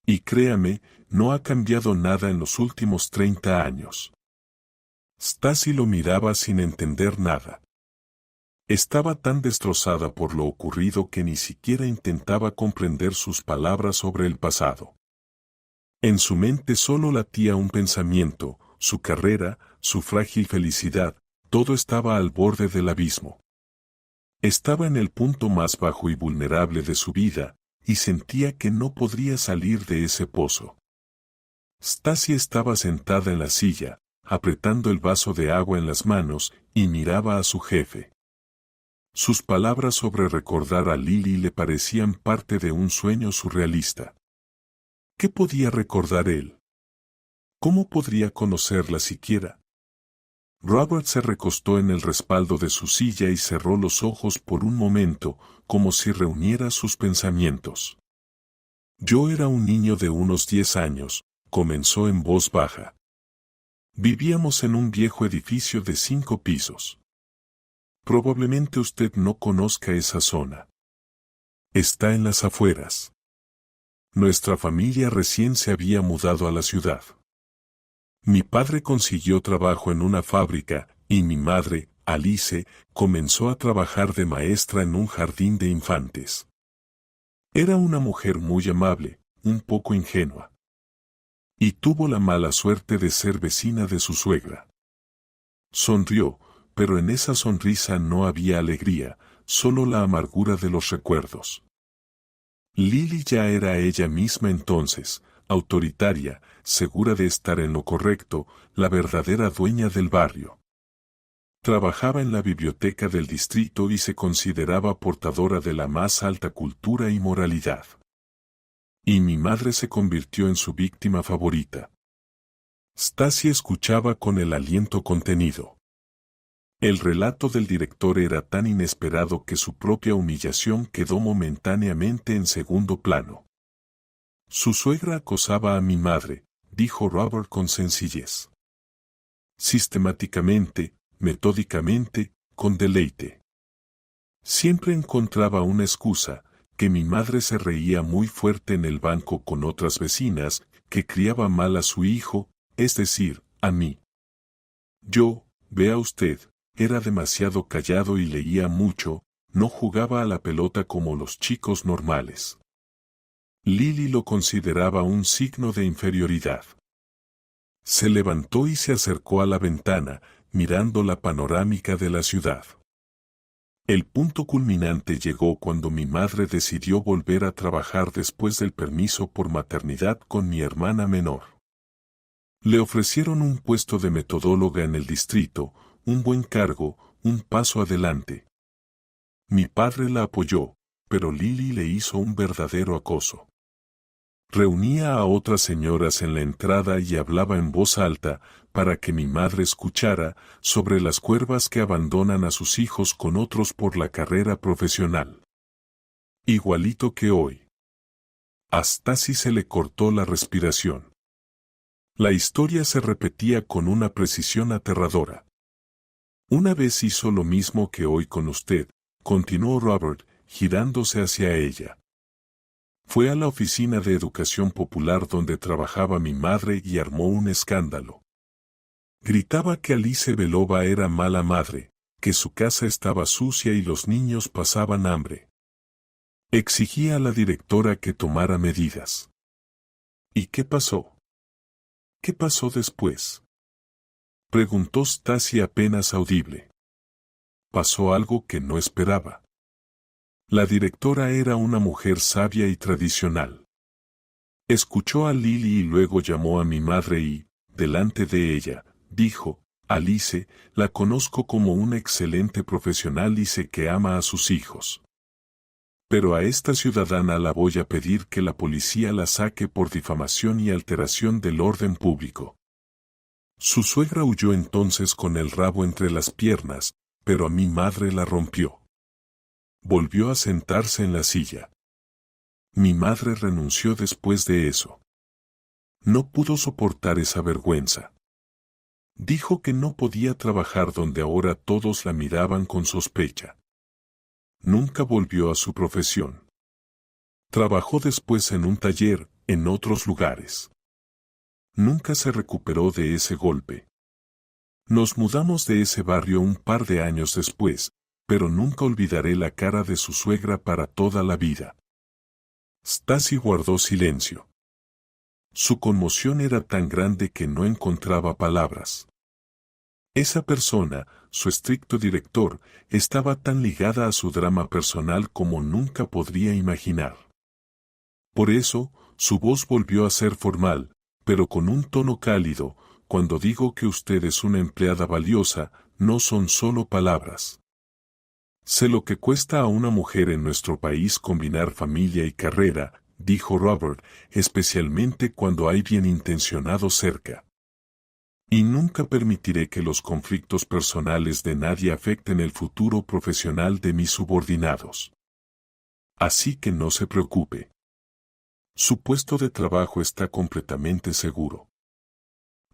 Y créame, no ha cambiado nada en los últimos 30 años. Stacy lo miraba sin entender nada. Estaba tan destrozada por lo ocurrido que ni siquiera intentaba comprender sus palabras sobre el pasado. En su mente solo latía un pensamiento, su carrera, su frágil felicidad, todo estaba al borde del abismo. Estaba en el punto más bajo y vulnerable de su vida, y sentía que no podría salir de ese pozo. Stacy estaba sentada en la silla, apretando el vaso de agua en las manos, y miraba a su jefe. Sus palabras sobre recordar a Lily le parecían parte de un sueño surrealista. ¿Qué podía recordar él? ¿Cómo podría conocerla siquiera? Robert se recostó en el respaldo de su silla y cerró los ojos por un momento, como si reuniera sus pensamientos. Yo era un niño de unos 10 años, comenzó en voz baja. Vivíamos en un viejo edificio de 5 pisos. Probablemente usted no conozca esa zona. Está en las afueras. Nuestra familia recién se había mudado a la ciudad. Mi padre consiguió trabajo en una fábrica, y mi madre, Alice, comenzó a trabajar de maestra en un jardín de infantes. Era una mujer muy amable, un poco ingenua. Y tuvo la mala suerte de ser vecina de su suegra. Sonrió, pero en esa sonrisa no había alegría, solo la amargura de los recuerdos. Lily ya era ella misma entonces, autoritaria, segura de estar en lo correcto, la verdadera dueña del barrio. Trabajaba en la biblioteca del distrito y se consideraba portadora de la más alta cultura y moralidad. Y mi madre se convirtió en su víctima favorita. Stacy escuchaba con el aliento contenido. El relato del director era tan inesperado que su propia humillación quedó momentáneamente en segundo plano. Su suegra acosaba a mi madre, dijo Robert con sencillez. Sistemáticamente, metódicamente, con deleite. Siempre encontraba una excusa, que mi madre se reía muy fuerte en el banco con otras vecinas, que criaba mal a su hijo, es decir, a mí. Yo, vea usted, era demasiado callado y leía mucho, no jugaba a la pelota como los chicos normales. Lily lo consideraba un signo de inferioridad. Se levantó y se acercó a la ventana, mirando la panorámica de la ciudad. El punto culminante llegó cuando mi madre decidió volver a trabajar después del permiso por maternidad con mi hermana menor. Le ofrecieron un puesto de metodóloga en el distrito, un buen cargo, un paso adelante. Mi padre la apoyó, pero Lily le hizo un verdadero acoso. Reunía a otras señoras en la entrada y hablaba en voz alta, para que mi madre escuchara, sobre las cuervas que abandonan a sus hijos con otros por la carrera profesional. Igualito que hoy. A Stacy se le cortó la respiración. La historia se repetía con una precisión aterradora. Una vez hizo lo mismo que hoy con usted, continuó Robert, girándose hacia ella. Fue a la oficina de educación popular donde trabajaba mi madre y armó un escándalo. Gritaba que Alice Belova era mala madre, que su casa estaba sucia y los niños pasaban hambre. Exigía a la directora que tomara medidas. ¿Y qué pasó? ¿Qué pasó después? Preguntó Stacy apenas audible. Pasó algo que no esperaba. La directora era una mujer sabia y tradicional. Escuchó a Lily y luego llamó a mi madre y, delante de ella, dijo, Alice, la conozco como una excelente profesional y sé que ama a sus hijos. Pero a esta ciudadana la voy a pedir que la policía la saque por difamación y alteración del orden público. Su suegra huyó entonces con el rabo entre las piernas, pero a mi madre la rompió. Volvió a sentarse en la silla. Mi madre renunció después de eso. No pudo soportar esa vergüenza. Dijo que no podía trabajar donde ahora todos la miraban con sospecha. Nunca volvió a su profesión. Trabajó después en un taller, en otros lugares. Nunca se recuperó de ese golpe. Nos mudamos de ese barrio un par de años después, pero nunca olvidaré la cara de su suegra para toda la vida. Stacy guardó silencio. Su conmoción era tan grande que no encontraba palabras. Esa persona, su estricto director, estaba tan ligada a su drama personal como nunca podría imaginar. Por eso, su voz volvió a ser formal, pero con un tono cálido. Cuando digo que usted es una empleada valiosa, no son solo palabras. Sé lo que cuesta a una mujer en nuestro país combinar familia y carrera, dijo Robert, especialmente cuando hay bienintencionados cerca. Y nunca permitiré que los conflictos personales de nadie afecten el futuro profesional de mis subordinados. Así que no se preocupe. Su puesto de trabajo está completamente seguro.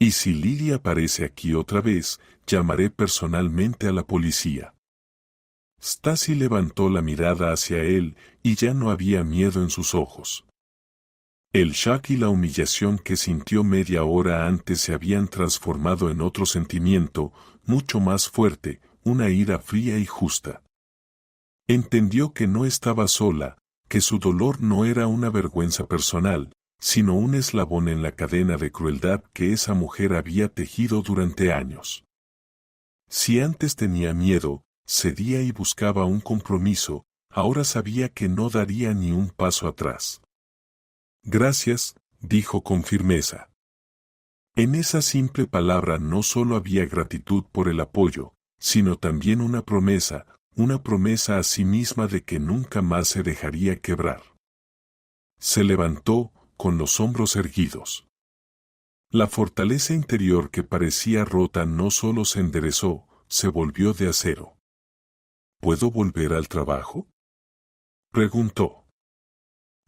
Y si Lily aparece aquí otra vez, llamaré personalmente a la policía. Stacy levantó la mirada hacia él, y ya no había miedo en sus ojos. El shock y la humillación que sintió media hora antes se habían transformado en otro sentimiento, mucho más fuerte, una ira fría y justa. Entendió que no estaba sola, que su dolor no era una vergüenza personal, sino un eslabón en la cadena de crueldad que esa mujer había tejido durante años. Si antes tenía miedo, cedía y buscaba un compromiso, ahora sabía que no daría ni un paso atrás. Gracias, dijo con firmeza. En esa simple palabra no solo había gratitud por el apoyo, sino también una promesa a sí misma de que nunca más se dejaría quebrar. Se levantó, con los hombros erguidos. La fortaleza interior que parecía rota no solo se enderezó, se volvió de acero. ¿Puedo volver al trabajo?, preguntó.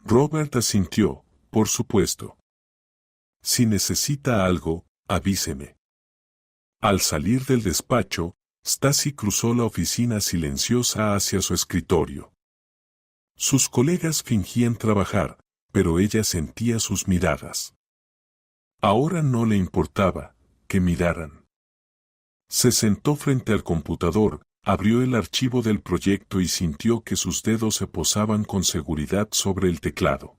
Robert asintió, por supuesto. Si necesita algo, avíseme. Al salir del despacho, Stacy cruzó la oficina silenciosa hacia su escritorio. Sus colegas fingían trabajar, pero ella sentía sus miradas. Ahora no le importaba que miraran. Se sentó frente al computador, abrió el archivo del proyecto y sintió que sus dedos se posaban con seguridad sobre el teclado.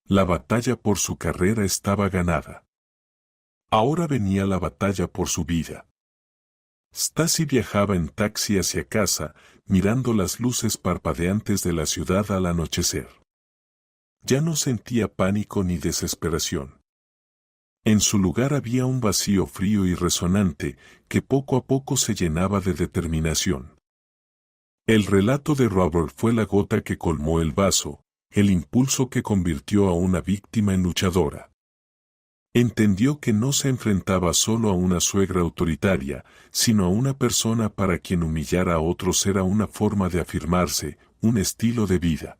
La batalla por su carrera estaba ganada. Ahora venía la batalla por su vida. Stasi viajaba en taxi hacia casa, mirando las luces parpadeantes de la ciudad al anochecer. Ya no sentía pánico ni desesperación. En su lugar había un vacío frío y resonante que poco a poco se llenaba de determinación. El relato de Robert fue la gota que colmó el vaso, el impulso que convirtió a una víctima en luchadora. Entendió que no se enfrentaba solo a una suegra autoritaria, sino a una persona para quien humillar a otros era una forma de afirmarse, un estilo de vida.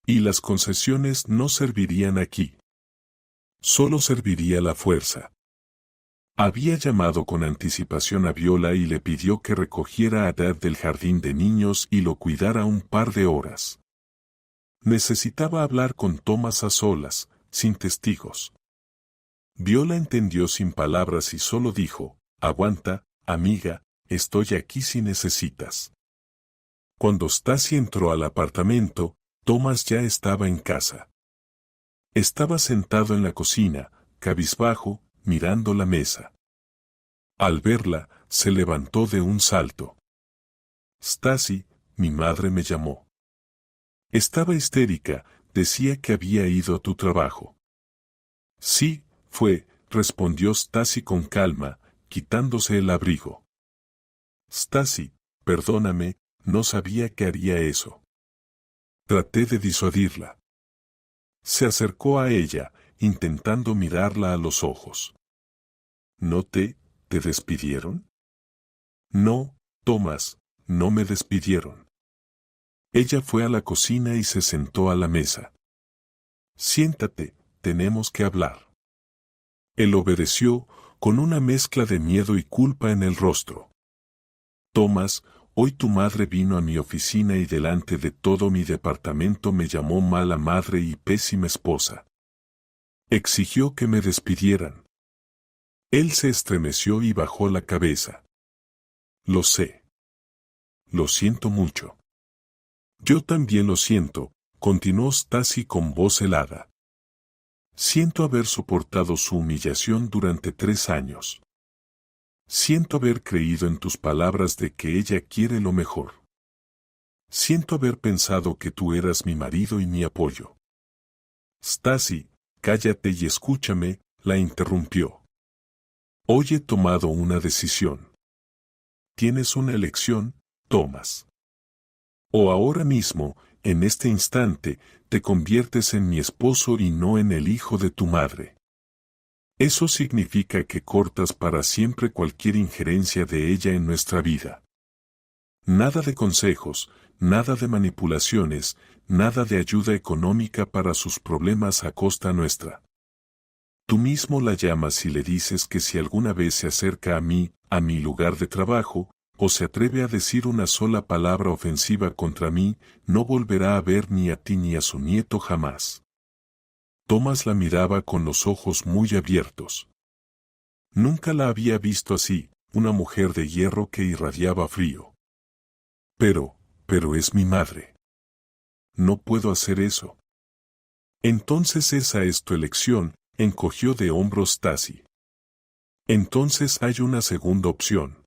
Y las concesiones no servirían aquí. Solo serviría la fuerza. Había llamado con anticipación a Viola y le pidió que recogiera a Dad del jardín de niños y lo cuidara un par de horas. Necesitaba hablar con Thomas a solas, sin testigos. Viola entendió sin palabras y solo dijo, «Aguanta, amiga, estoy aquí si necesitas». Cuando Stasi entró al apartamento, Thomas ya estaba en casa. Estaba sentado en la cocina, cabizbajo, mirando la mesa. Al verla, se levantó de un salto. «Stasi, mi madre me llamó». Estaba histérica, decía que había ido a tu trabajo. «Sí, respondió Stasi con calma, quitándose el abrigo. «Stasi, perdóname, no sabía que haría eso». Traté de disuadirla. Se acercó a ella, intentando mirarla a los ojos. «¿No te despidieron?» «No, Thomas, no me despidieron». Ella fue a la cocina y se sentó a la mesa. «Siéntate, tenemos que hablar». Él obedeció, con una mezcla de miedo y culpa en el rostro. «Thomas, hoy tu madre vino a mi oficina y delante de todo mi departamento me llamó mala madre y pésima esposa. Exigió que me despidieran». Él se estremeció y bajó la cabeza. «Lo sé. Lo siento mucho». «Yo también lo siento», continuó Stasi con voz helada. «Siento haber soportado su humillación durante 3 años. Siento haber creído en tus palabras de que ella quiere lo mejor. Siento haber pensado que tú eras mi marido y mi apoyo». «Stasi, cállate y escúchame», la interrumpió. «Hoy he tomado una decisión. Tienes una elección, Thomas. O ahora mismo, en este instante, te conviertes en mi esposo y no en el hijo de tu madre. Eso significa que cortas para siempre cualquier injerencia de ella en nuestra vida. Nada de consejos, nada de manipulaciones, nada de ayuda económica para sus problemas a costa nuestra. Tú mismo la llamas y le dices que si alguna vez se acerca a mí, a mi lugar de trabajo, o se atreve a decir una sola palabra ofensiva contra mí, no volverá a ver ni a ti ni a su nieto jamás». Thomas la miraba con los ojos muy abiertos. Nunca la había visto así, una mujer de hierro que irradiaba frío. Pero es mi madre. No puedo hacer eso». «Entonces esa es tu elección», encogió de hombros Stasi. «Entonces hay una segunda opción».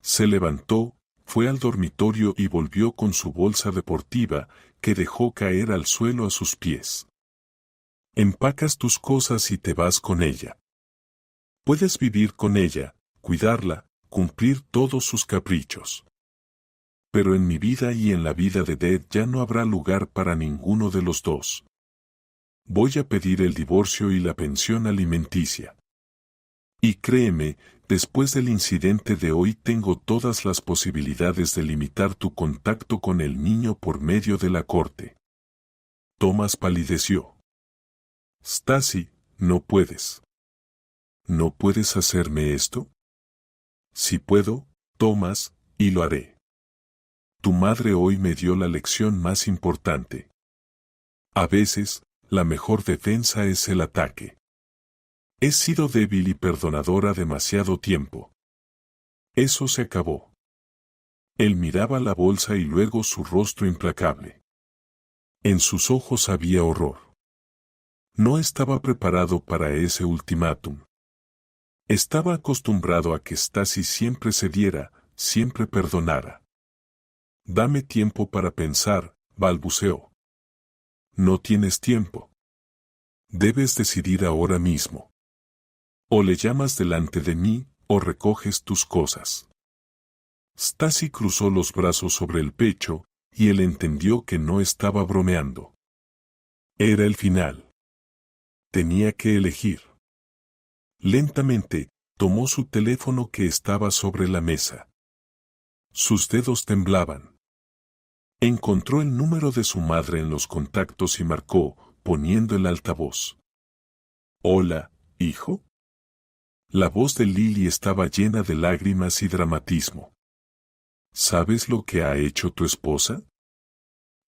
Se levantó, fue al dormitorio y volvió con su bolsa deportiva, que dejó caer al suelo a sus pies. «Empacas tus cosas y te vas con ella. Puedes vivir con ella, cuidarla, cumplir todos sus caprichos. Pero en mi vida y en la vida de Dad ya no habrá lugar para ninguno de los dos. Voy a pedir el divorcio y la pensión alimenticia. Y créeme, después del incidente de hoy tengo todas las posibilidades de limitar tu contacto con el niño por medio de la corte». Thomas palideció. «Stasi, no puedes». «¿No puedes hacerme esto?» «Sí puedo, Thomas, y lo haré. Tu madre hoy me dio la lección más importante. A veces, la mejor defensa es el ataque. He sido débil y perdonadora demasiado tiempo. Eso se acabó». Él miraba la bolsa y luego su rostro implacable. En sus ojos había horror. No estaba preparado para ese ultimátum. Estaba acostumbrado a que Stasi siempre cediera, siempre perdonara. Dame tiempo para pensar, balbuceó. No tienes tiempo. Debes decidir ahora mismo. O le llamas delante de mí, o recoges tus cosas. Stasi cruzó los brazos sobre el pecho, y él entendió que no estaba bromeando. Era el final. Tenía que elegir. Lentamente, tomó su teléfono que estaba sobre la mesa. Sus dedos temblaban. Encontró el número de su madre en los contactos y marcó, poniendo el altavoz. Hola, hijo. La voz de Lily estaba llena de lágrimas y dramatismo. ¿Sabes lo que ha hecho tu esposa?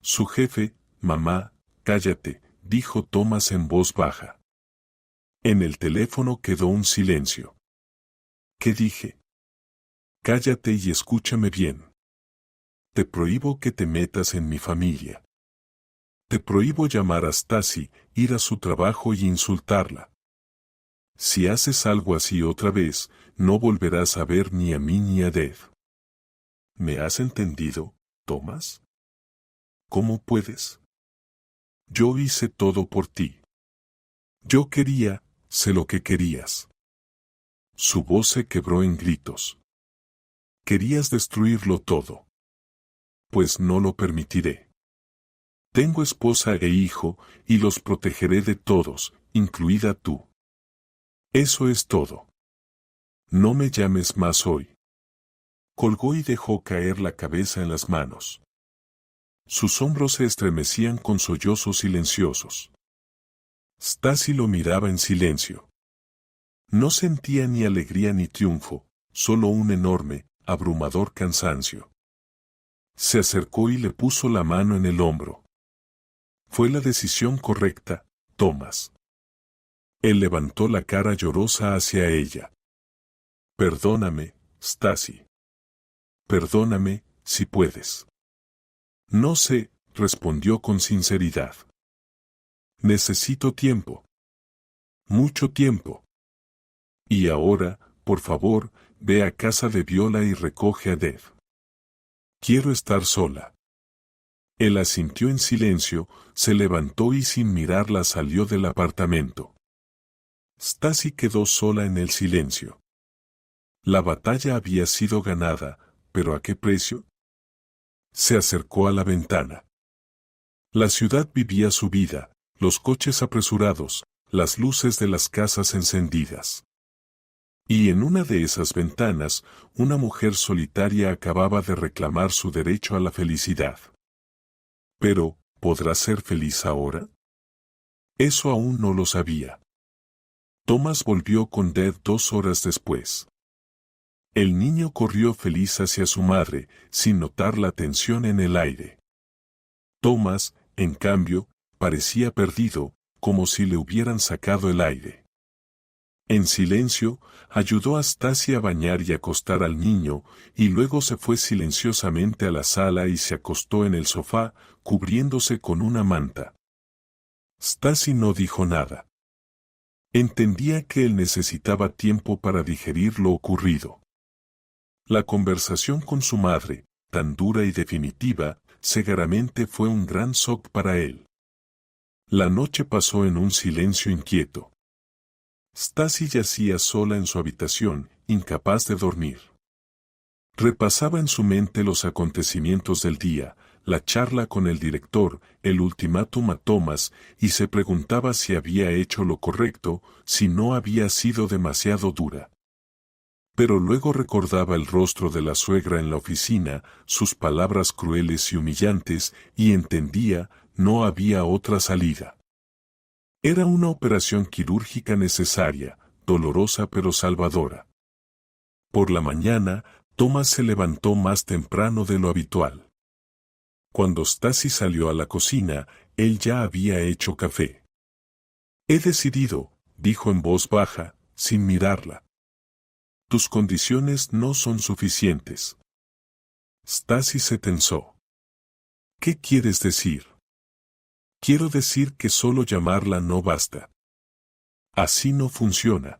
Su jefe, mamá, cállate, dijo Thomas en voz baja. En el teléfono quedó un silencio. ¿Qué dije? Cállate y escúchame bien. Te prohíbo que te metas en mi familia. Te prohíbo llamar a Stasi, ir a su trabajo y insultarla. Si haces algo así otra vez, no volverás a ver ni a mí ni a Dev. ¿Me has entendido, Thomas? ¿Cómo puedes? Yo hice todo por ti. Yo quería, sé lo que querías. Su voz se quebró en gritos. Querías destruirlo todo. Pues no lo permitiré. Tengo esposa e hijo, y los protegeré de todos, incluida tú. Eso es todo. No me llames más hoy. Colgó y dejó caer la cabeza en las manos. Sus hombros se estremecían con sollozos silenciosos. Stasi lo miraba en silencio. No sentía ni alegría ni triunfo, solo un enorme, abrumador cansancio. Se acercó y le puso la mano en el hombro. Fue la decisión correcta, Thomas. Él levantó la cara llorosa hacia ella. Perdóname, Stasi. Perdóname, si puedes. No sé, respondió con sinceridad. Necesito tiempo. Mucho tiempo. Y ahora, por favor, ve a casa de Viola y recoge a Dev. Quiero estar sola. Él asintió en silencio, se levantó y sin mirarla salió del apartamento. Stasi quedó sola en el silencio. La batalla había sido ganada, pero ¿a qué precio? Se acercó a la ventana. La ciudad vivía su vida, los coches apresurados, las luces de las casas encendidas. Y en una de esas ventanas, una mujer solitaria acababa de reclamar su derecho a la felicidad. Pero, ¿podrá ser feliz ahora? Eso aún no lo sabía. Thomas volvió con Dev 2 horas después. El niño corrió feliz hacia su madre, sin notar la tensión en el aire. Thomas, en cambio, parecía perdido, como si le hubieran sacado el aire. En silencio, ayudó a Stasi a bañar y acostar al niño, y luego se fue silenciosamente a la sala y se acostó en el sofá, cubriéndose con una manta. Stasi no dijo nada. Entendía que él necesitaba tiempo para digerir lo ocurrido. La conversación con su madre, tan dura y definitiva, seguramente fue un gran shock para él. La noche pasó en un silencio inquieto. Stasi yacía sola en su habitación, incapaz de dormir. Repasaba en su mente los acontecimientos del día, la charla con el director, el ultimátum a Thomas, y se preguntaba si había hecho lo correcto, si no había sido demasiado dura. Pero luego recordaba el rostro de la suegra en la oficina, sus palabras crueles y humillantes, y entendía, no había otra salida. Era una operación quirúrgica necesaria, dolorosa pero salvadora. Por la mañana, Thomas se levantó más temprano de lo habitual. Cuando Stasi salió a la cocina, él ya había hecho café. He decidido, dijo en voz baja, sin mirarla. Tus condiciones no son suficientes. Stasi se tensó. ¿Qué quieres decir? Quiero decir que solo llamarla no basta. Así no funciona.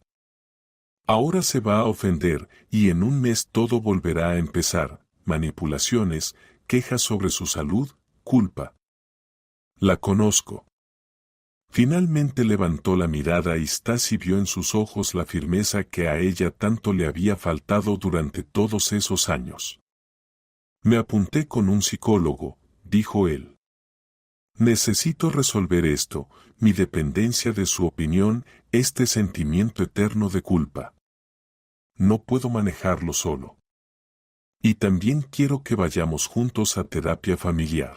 Ahora se va a ofender y en un mes todo volverá a empezar, manipulaciones, quejas sobre su salud, culpa. La conozco. Finalmente levantó la mirada y Stacy vio en sus ojos la firmeza que a ella tanto le había faltado durante todos esos años. Me apunté con un psicólogo, dijo él. Necesito resolver esto, mi dependencia de su opinión, este sentimiento eterno de culpa. No puedo manejarlo solo. Y también quiero que vayamos juntos a terapia familiar.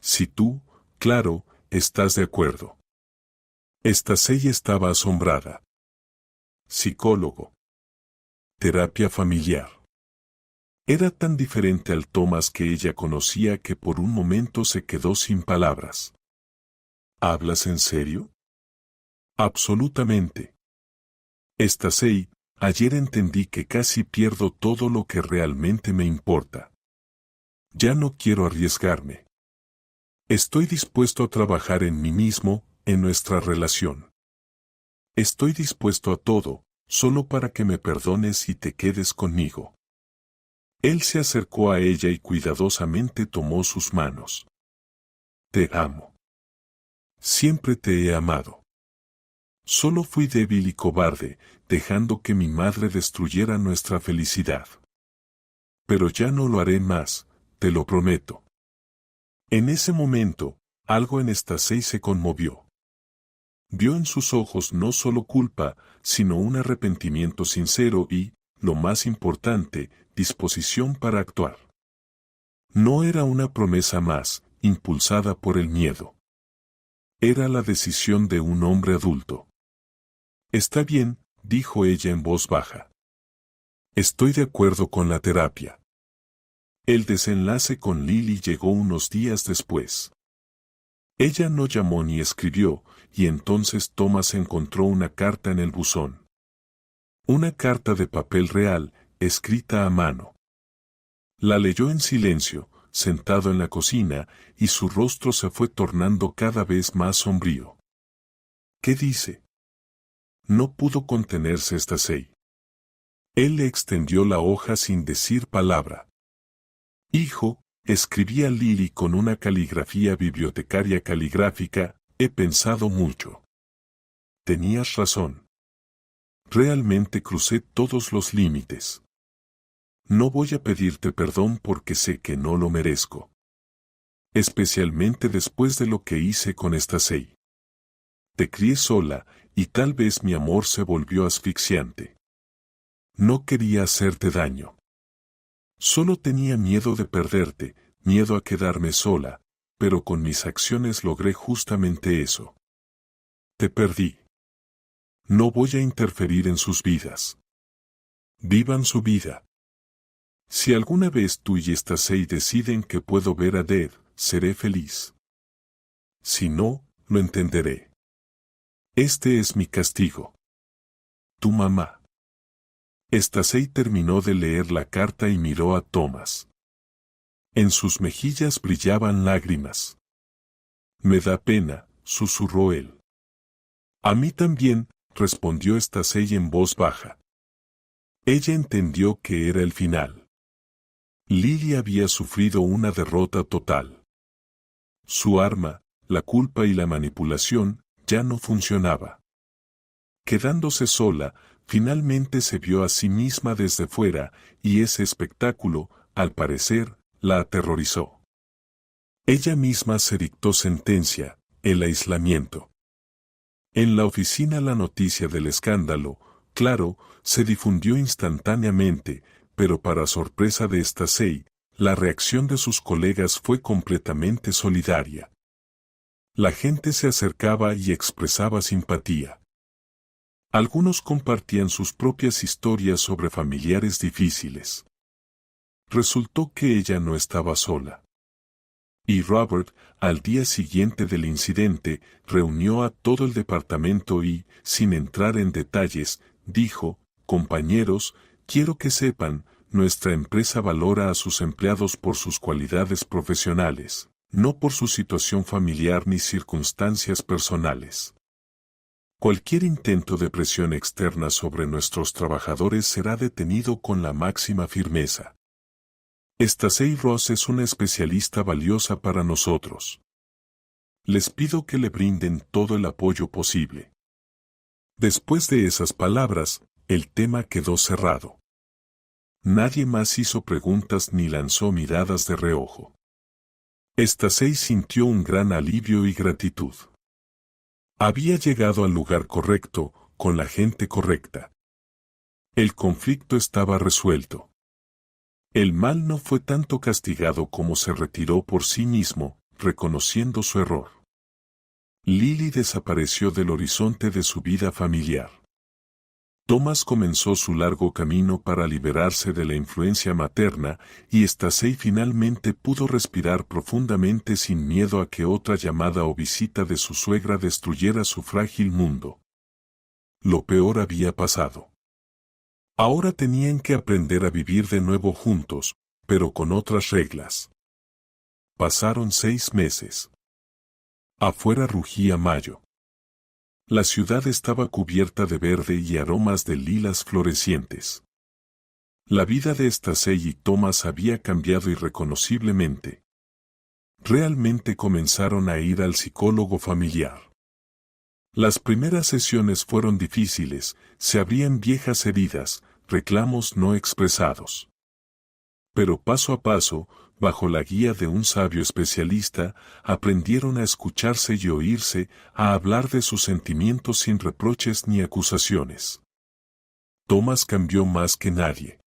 Si tú, claro, estás de acuerdo. Stacy estaba asombrada. Psicólogo. Terapia familiar. Era tan diferente al Thomas que ella conocía que por un momento se quedó sin palabras. ¿Hablas en serio? Absolutamente. Stacy, ayer entendí que casi pierdo todo lo que realmente me importa. Ya no quiero arriesgarme. Estoy dispuesto a trabajar en mí mismo, en nuestra relación. Estoy dispuesto a todo, solo para que me perdones y te quedes conmigo. Él se acercó a ella y cuidadosamente tomó sus manos. Te amo. Siempre te he amado. Solo fui débil y cobarde, dejando que mi madre destruyera nuestra felicidad. Pero ya no lo haré más, te lo prometo. En ese momento, algo en Stacy se conmovió. Vio en sus ojos no solo culpa, sino un arrepentimiento sincero y, lo más importante, disposición para actuar. No era una promesa más, impulsada por el miedo. Era la decisión de un hombre adulto. Está bien, dijo ella en voz baja. Estoy de acuerdo con la terapia. El desenlace con Lily llegó unos días después. Ella no llamó ni escribió, y entonces Thomas encontró una carta en el buzón. Una carta de papel real, escrita a mano. La leyó en silencio, sentado en la cocina, y su rostro se fue tornando cada vez más sombrío. ¿Qué dice? No pudo contenerse Stacy. Él le extendió la hoja sin decir palabra. Hijo, escribía Lily con una caligrafía bibliotecaria caligráfica, he pensado mucho. Tenías razón. Realmente crucé todos los límites. No voy a pedirte perdón porque sé que no lo merezco. Especialmente después de lo que hice con Stacy. Te crié sola, y tal vez mi amor se volvió asfixiante. No quería hacerte daño. Solo tenía miedo de perderte, miedo a quedarme sola, pero con mis acciones logré justamente eso. Te perdí. No voy a interferir en sus vidas. Vivan su vida. Si alguna vez tú y Stacy deciden que puedo ver a Deb, seré feliz. Si no, lo entenderé. Este es mi castigo. Tu mamá. Stacy terminó de leer la carta y miró a Thomas. En sus mejillas brillaban lágrimas. Me da pena, susurró él. A mí también, respondió Stacy en voz baja. Ella entendió que era el final. Lily había sufrido una derrota total. Su arma, la culpa y la manipulación, ya no funcionaba. Quedándose sola, finalmente se vio a sí misma desde fuera, y ese espectáculo, al parecer, la aterrorizó. Ella misma se dictó sentencia, el aislamiento. En la oficina la noticia del escándalo, claro, se difundió instantáneamente, pero para sorpresa de Stacy, la reacción de sus colegas fue completamente solidaria. La gente se acercaba y expresaba simpatía. Algunos compartían sus propias historias sobre familiares difíciles. Resultó que ella no estaba sola. Y Robert, al día siguiente del incidente, reunió a todo el departamento y, sin entrar en detalles, dijo, compañeros, quiero que sepan, nuestra empresa valora a sus empleados por sus cualidades profesionales, no por su situación familiar ni circunstancias personales. Cualquier intento de presión externa sobre nuestros trabajadores será detenido con la máxima firmeza. Stacey Ross es una especialista valiosa para nosotros. Les pido que le brinden todo el apoyo posible. Después de esas palabras, el tema quedó cerrado. Nadie más hizo preguntas ni lanzó miradas de reojo. Stacey sintió un gran alivio y gratitud. Había llegado al lugar correcto, con la gente correcta. El conflicto estaba resuelto. El mal no fue tanto castigado como se retiró por sí mismo, reconociendo su error. Lily desapareció del horizonte de su vida familiar. Thomas comenzó su largo camino para liberarse de la influencia materna y Stacey finalmente pudo respirar profundamente sin miedo a que otra llamada o visita de su suegra destruyera su frágil mundo. Lo peor había pasado. Ahora tenían que aprender a vivir de nuevo juntos, pero con otras reglas. Pasaron 6 meses. Afuera rugía mayo. La ciudad estaba cubierta de verde y aromas de lilas florecientes. La vida de Stacey y Thomas había cambiado irreconociblemente. Realmente comenzaron a ir al psicólogo familiar. Las primeras sesiones fueron difíciles, se abrían viejas heridas, reclamos no expresados. Pero paso a paso, bajo la guía de un sabio especialista, aprendieron a escucharse y oírse, a hablar de sus sentimientos sin reproches ni acusaciones. Thomas cambió más que nadie.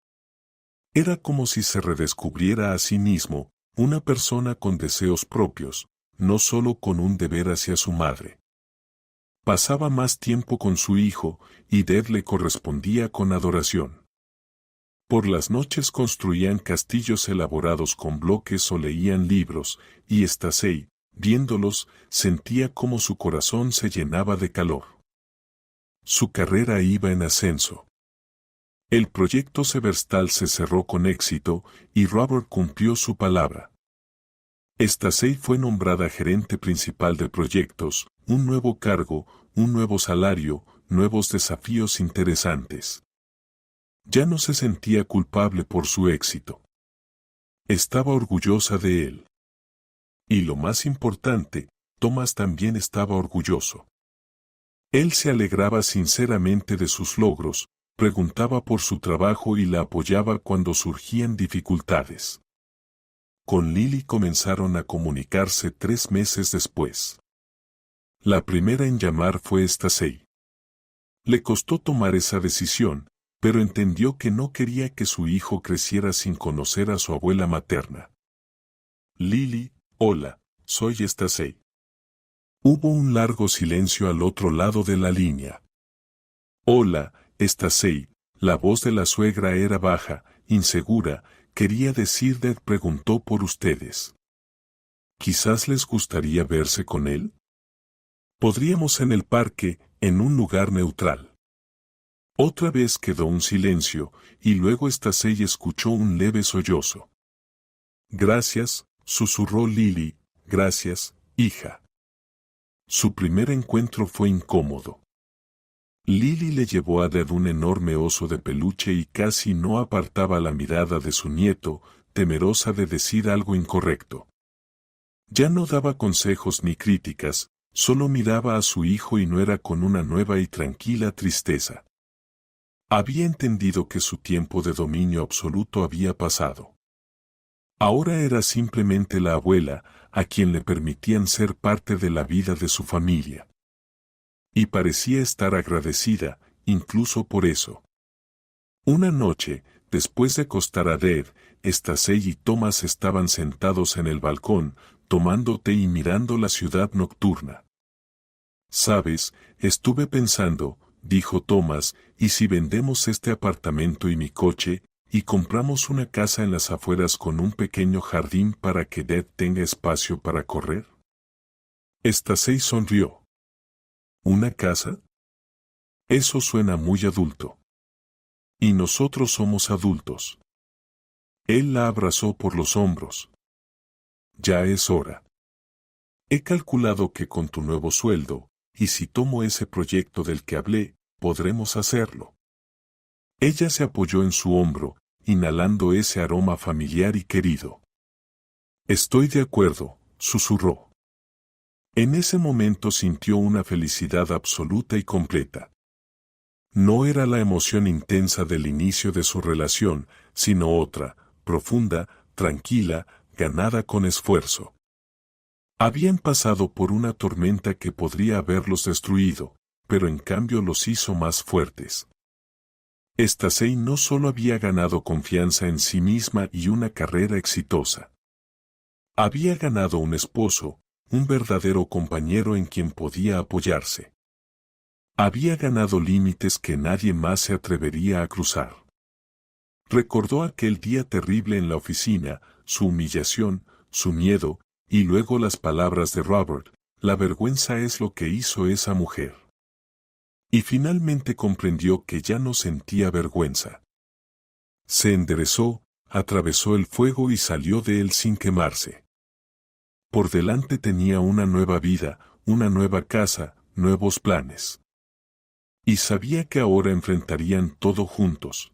Era como si se redescubriera a sí mismo, una persona con deseos propios, no solo con un deber hacia su madre. Pasaba más tiempo con su hijo, y Deb le correspondía con adoración. Por las noches construían castillos elaborados con bloques o leían libros, y Stacey, viéndolos, sentía como su corazón se llenaba de calor. Su carrera iba en ascenso. El proyecto Severstal se cerró con éxito, y Robert cumplió su palabra. Stacey fue nombrada gerente principal de proyectos, un nuevo cargo, un nuevo salario, nuevos desafíos interesantes. Ya no se sentía culpable por su éxito. Estaba orgullosa de él. Y lo más importante, Thomas también estaba orgulloso. Él se alegraba sinceramente de sus logros, preguntaba por su trabajo y la apoyaba cuando surgían dificultades. Con Lily comenzaron a comunicarse 3 meses después. La primera en llamar fue Stacey. Le costó tomar esa decisión, pero entendió que no quería que su hijo creciera sin conocer a su abuela materna. Lily, hola, soy Stacey. Hubo un largo silencio al otro lado de la línea. Hola, Stacey, la voz de la suegra era baja, insegura, quería decir Deb preguntó por ustedes. ¿Quizás les gustaría verse con él? Podríamos en el parque, en un lugar neutral. Otra vez quedó un silencio, y luego Stacey escuchó un leve sollozo. Gracias, susurró Lily, gracias, hija. Su primer encuentro fue incómodo. Lily le llevó a Deb un enorme oso de peluche y casi no apartaba la mirada de su nieto, temerosa de decir algo incorrecto. Ya no daba consejos ni críticas, solo miraba a su hijo y no era con una nueva y tranquila tristeza. Había entendido que su tiempo de dominio absoluto había pasado. Ahora era simplemente la abuela, a quien le permitían ser parte de la vida de su familia. Y parecía estar agradecida, incluso por eso. Una noche, después de acostar a Deb, Stacey y Thomas estaban sentados en el balcón, tomando té y mirando la ciudad nocturna. «Sabes, estuve pensando», dijo Thomas, «¿y si vendemos este apartamento y mi coche, y compramos una casa en las afueras con un pequeño jardín para que Deb tenga espacio para correr?» Stacey sonrió. ¿Una casa? Eso suena muy adulto. Y nosotros somos adultos. Él la abrazó por los hombros. Ya es hora. He calculado que con tu nuevo sueldo, y si tomo ese proyecto del que hablé, podremos hacerlo. Ella se apoyó en su hombro, inhalando ese aroma familiar y querido. Estoy de acuerdo, susurró. En ese momento sintió una felicidad absoluta y completa. No era la emoción intensa del inicio de su relación, sino otra, profunda, tranquila, ganada con esfuerzo. Habían pasado por una tormenta que podría haberlos destruido, pero en cambio los hizo más fuertes. Stacey no solo había ganado confianza en sí misma y una carrera exitosa. Había ganado un esposo, un verdadero compañero en quien podía apoyarse. Había ganado límites que nadie más se atrevería a cruzar. Recordó aquel día terrible en la oficina, su humillación, su miedo, y luego las palabras de Robert: la vergüenza es lo que hizo esa mujer. Y finalmente comprendió que ya no sentía vergüenza. Se enderezó, atravesó el fuego y salió de él sin quemarse. Por delante tenía una nueva vida, una nueva casa, nuevos planes. Y sabía que ahora enfrentarían todo juntos.